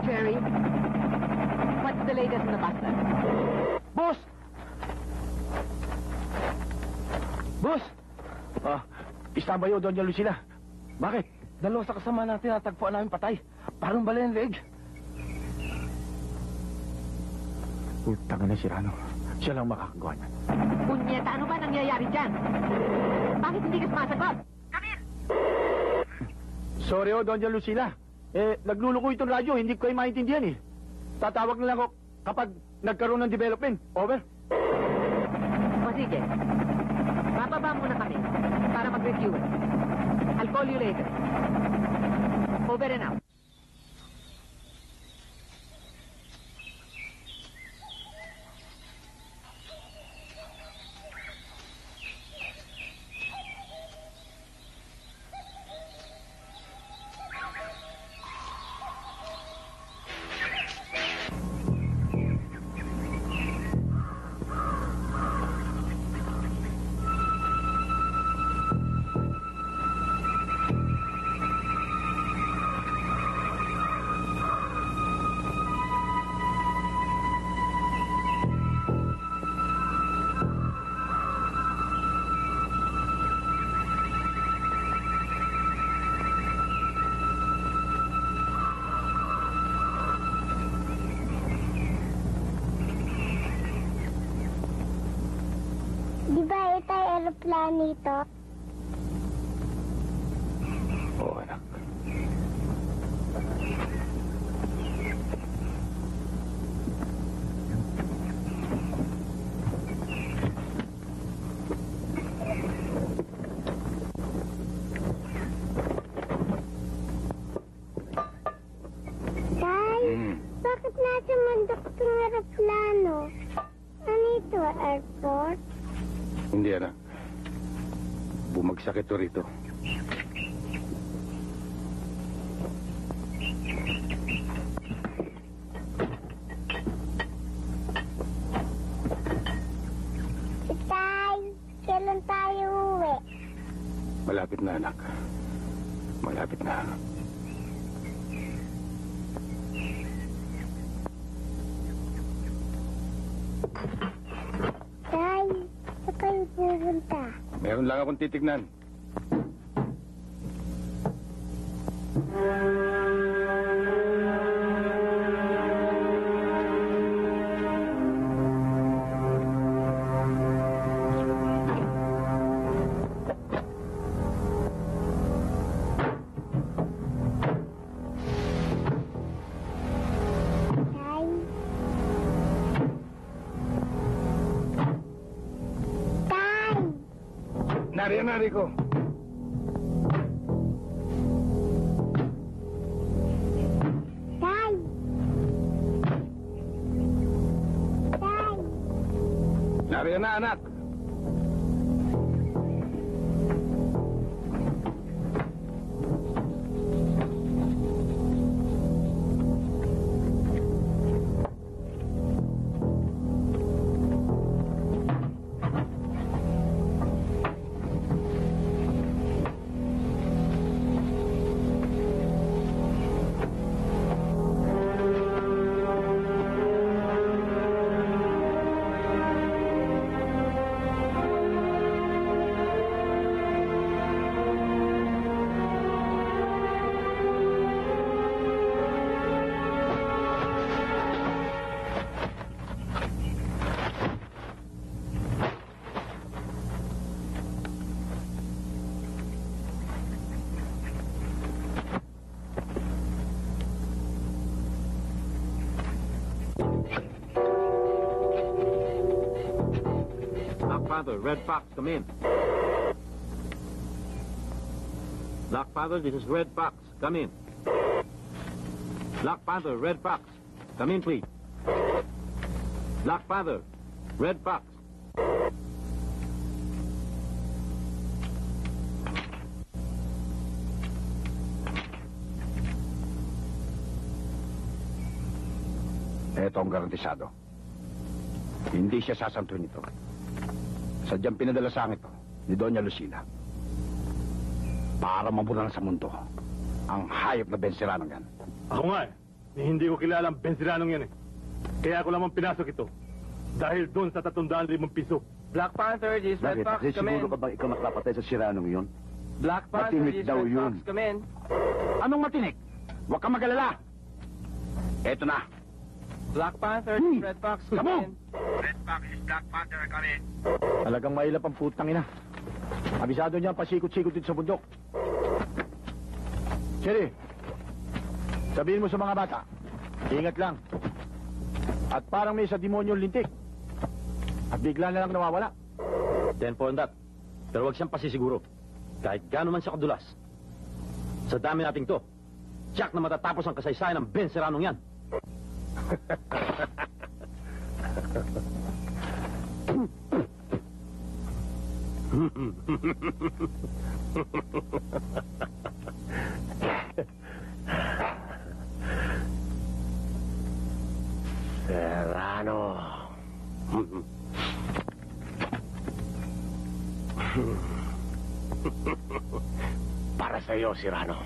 [SPEAKER 6] Jerry, what's the latest in the basta?
[SPEAKER 13] Boss! Boss! Istambay o, Doña Lucila. Bakit? Dalawa sa kasama natin natagpuan namin patay. Parang bala yung leeg. Putang na si Rano. Siya lang makakagawa niyan.
[SPEAKER 6] Punyeta, ano ba nangyayari dyan? Bakit hindi ka sumasagot?
[SPEAKER 13] Sorry o, Doña Lucila. Nagluluko itong radyo. Hindi ko kayo maintindihan eh. Tatawag na lang ako kapag nagkaroon ng development. Over.
[SPEAKER 6] O sige. Bababa muna kami para mag-review. I'll call you later. Over and out.
[SPEAKER 16] Di ba ito yung aeroplano ito?
[SPEAKER 14] Oo, anak.
[SPEAKER 16] Tay, bakit nasa mandok itong aeroplano? Ano ito, airport?
[SPEAKER 14] Hindi, anak. Bumagsak ito rito.
[SPEAKER 16] Tay, kailan tayo uwi?
[SPEAKER 14] Malapit na, anak. Malapit na.
[SPEAKER 16] Tay, saan kayo pupunta?
[SPEAKER 14] Meron lang akong titignan.
[SPEAKER 16] Tay, Tay,
[SPEAKER 14] Nariyan, Rico.
[SPEAKER 16] Tay, Tay,
[SPEAKER 14] Nariyan na, anak.
[SPEAKER 15] Blackfather, Red Fox, come in. Blackfather, this is Red Fox. Come in. Blackfather, Red Fox. Come in, please. Blackfather, Red Fox.
[SPEAKER 14] Ito ang garantisado. Hindi siya sasantuin nito. Sadyang pinadala sa akin ito ni Doña Lucila para mabura sa mundo ang hayop na Ben Serrano yan.
[SPEAKER 3] Ako nga eh. Hindi ko kilala ang Ben Serrano yan eh. Kaya ako lamang pinasok ito. Dahil doon sa 300,000 piso.
[SPEAKER 15] Black Panther, this Red Fox, come in.
[SPEAKER 4] Siguro ka bang ikaw nakapatay sa Siranong yun?
[SPEAKER 15] Black Panther,
[SPEAKER 4] Matinik
[SPEAKER 15] this
[SPEAKER 4] daw
[SPEAKER 15] Red
[SPEAKER 4] yun.
[SPEAKER 15] Fox, come in.
[SPEAKER 14] Anong matinik? Huwag kang mag-alala. Eto na.
[SPEAKER 15] Black Panther, this Red Fox, come in.
[SPEAKER 3] Red Fox is Black Panther, come in.
[SPEAKER 14] Talagang mailap ang putang ina. Abisado niya ang pasikot-sikot dito sa bundok. Sherry, sabihin mo sa mga bata, ingat lang. At parang may sa demonyo lintik. At bigla na lang nawawala.
[SPEAKER 15] 10 po on that. Pero huwag siyang pasisiguro. Kahit gano'n man siya kadulas. Sa dami nating to, tiyak na matatapos ang kasaysayan ng Ben Serrano yan.
[SPEAKER 4] Serrano. Para sa iyo, Serrano.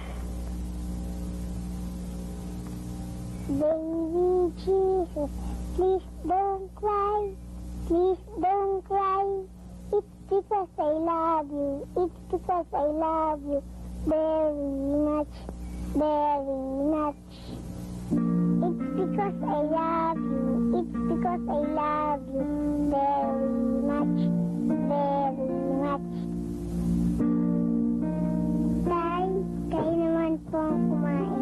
[SPEAKER 16] Baby Jesus, please don't cry. Please don't cry. It's because I love you. It's because I love you very much, very much. It's because I love you. It's because I love you very much, very much. Tay, kayo naman po ang kumain.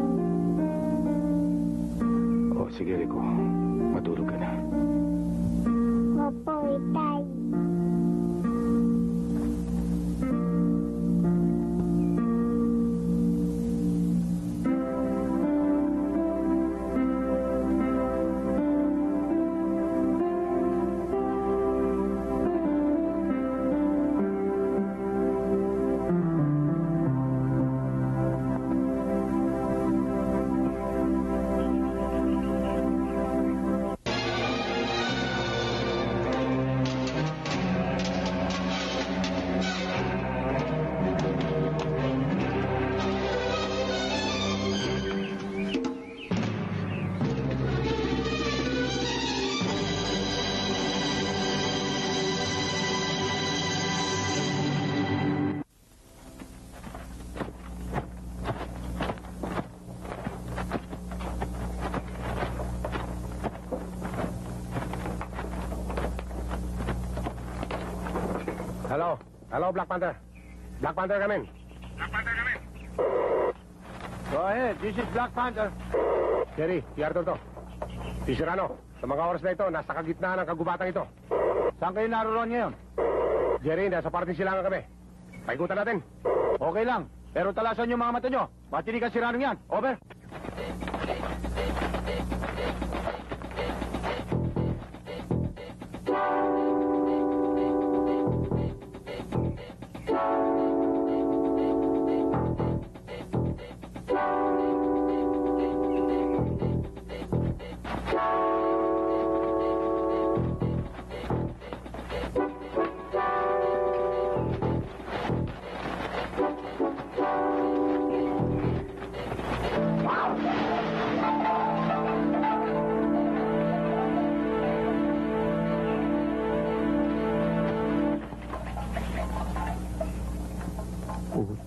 [SPEAKER 14] Oh, sige, Rico. Matulog ka na.
[SPEAKER 16] Opo, Tay.
[SPEAKER 4] Hello? Hello, Black Panther. Black Panther, come in.
[SPEAKER 3] Black Panther, come in.
[SPEAKER 4] Go ahead. This is Black Panther. Jerry, si Arthur to. Si Serrano, sa mga oras na ito, nasa kagitnaan ng kagubatan ito.
[SPEAKER 14] Saan kayo naroon ngayon?
[SPEAKER 4] Jerry, nasa parting silangan kami. Paikutan natin.
[SPEAKER 14] Okay lang. Pero talasan yung mga mata nyo. Matinig ang Serrano yan. Over.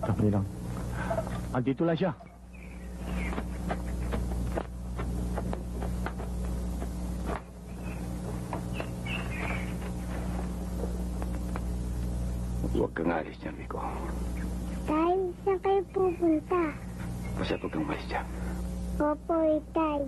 [SPEAKER 14] Tabi lang. Andito lang siya. Huwag kang alis dyan, Rico.
[SPEAKER 16] Tay, saan kayo pupunta?
[SPEAKER 14] Basta huwag kang umalis dyan.
[SPEAKER 16] Opo, Tay.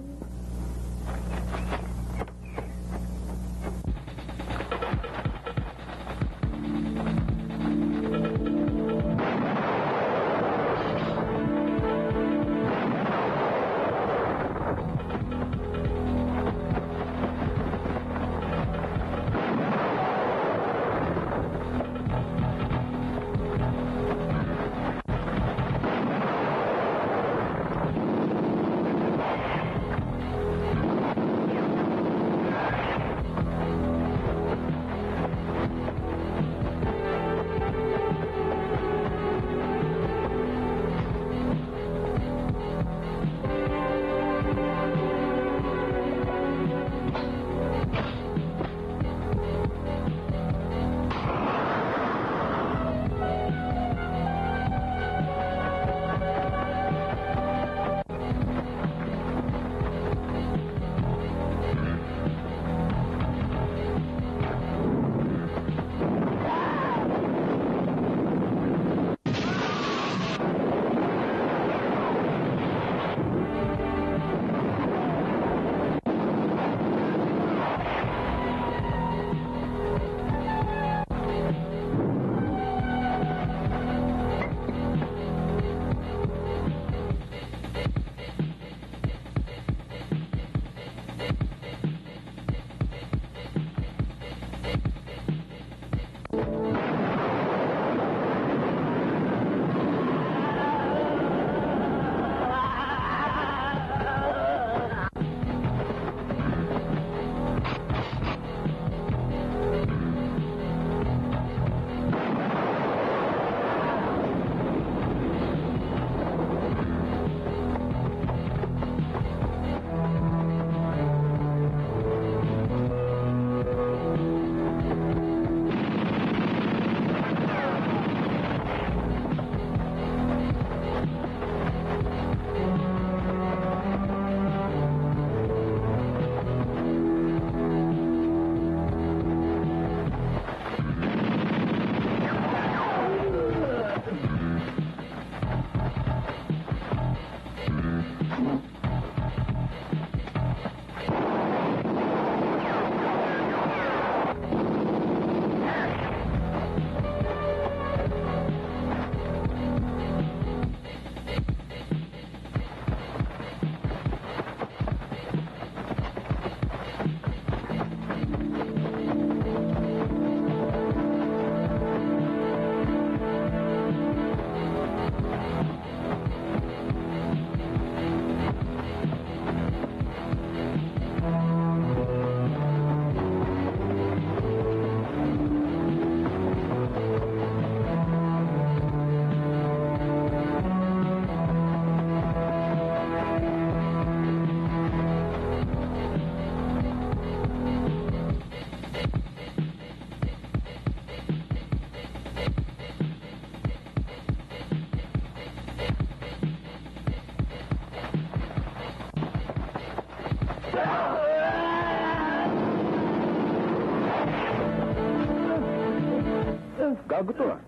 [SPEAKER 4] Gago to ah.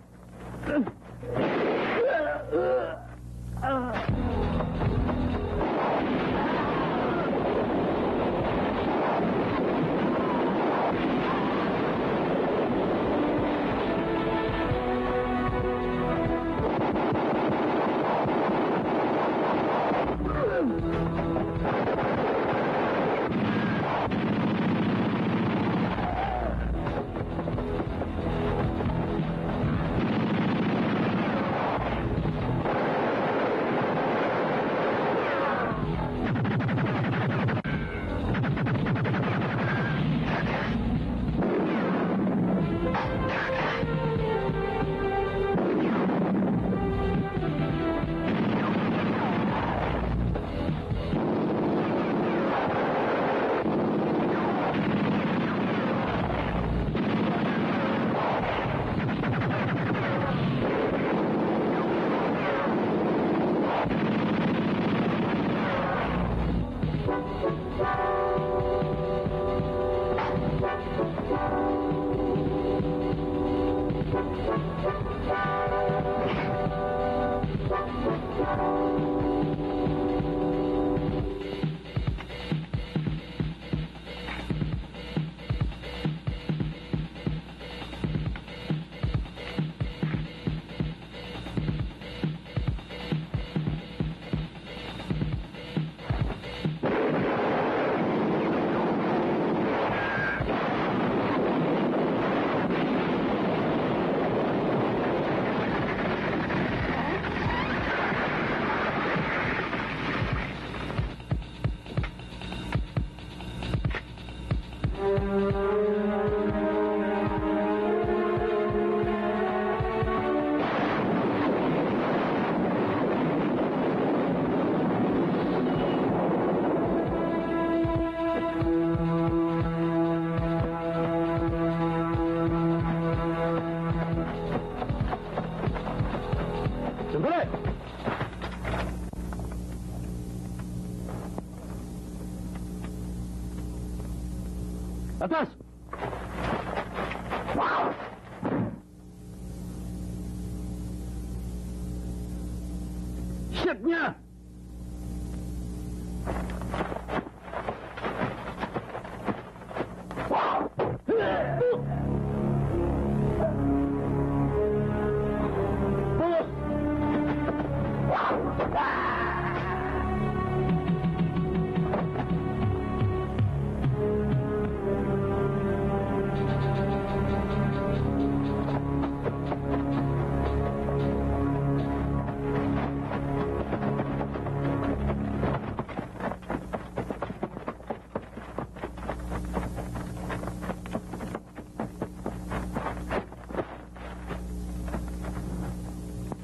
[SPEAKER 13] Atas! Shit niya!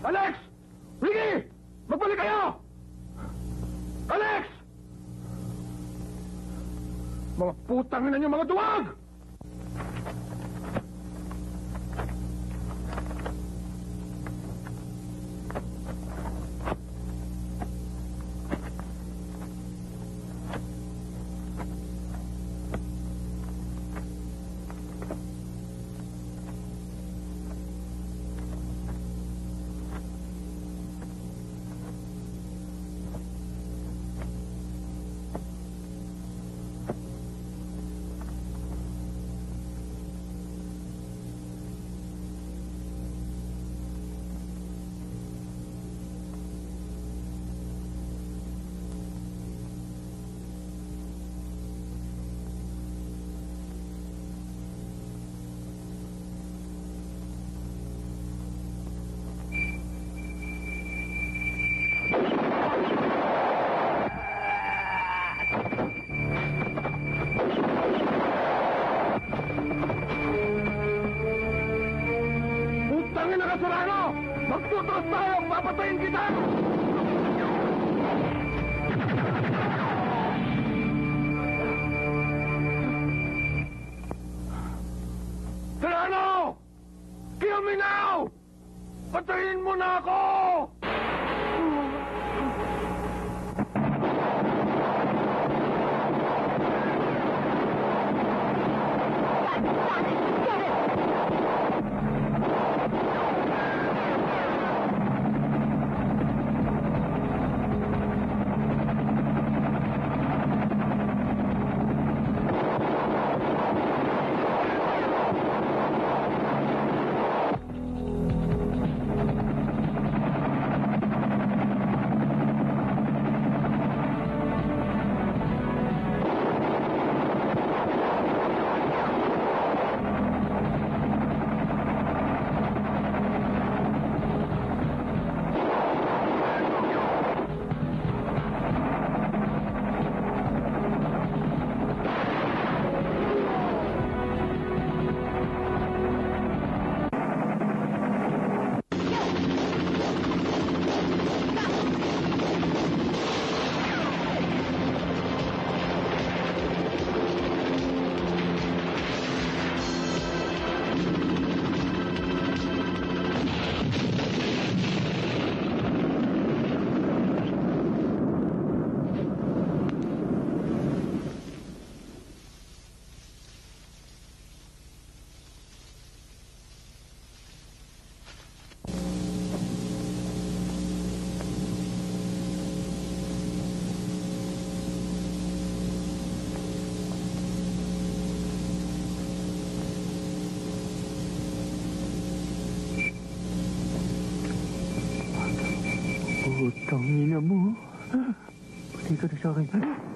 [SPEAKER 13] Alex! Ricky! Magbalik kayo! Alex! Mga putang ina niyo, mga duwag!
[SPEAKER 4] Tutros tayo! Papatayin kita! Serrano! Kill me now! Patayin mo na ako!
[SPEAKER 17] Putang ina mo. Pati ka na sa akin.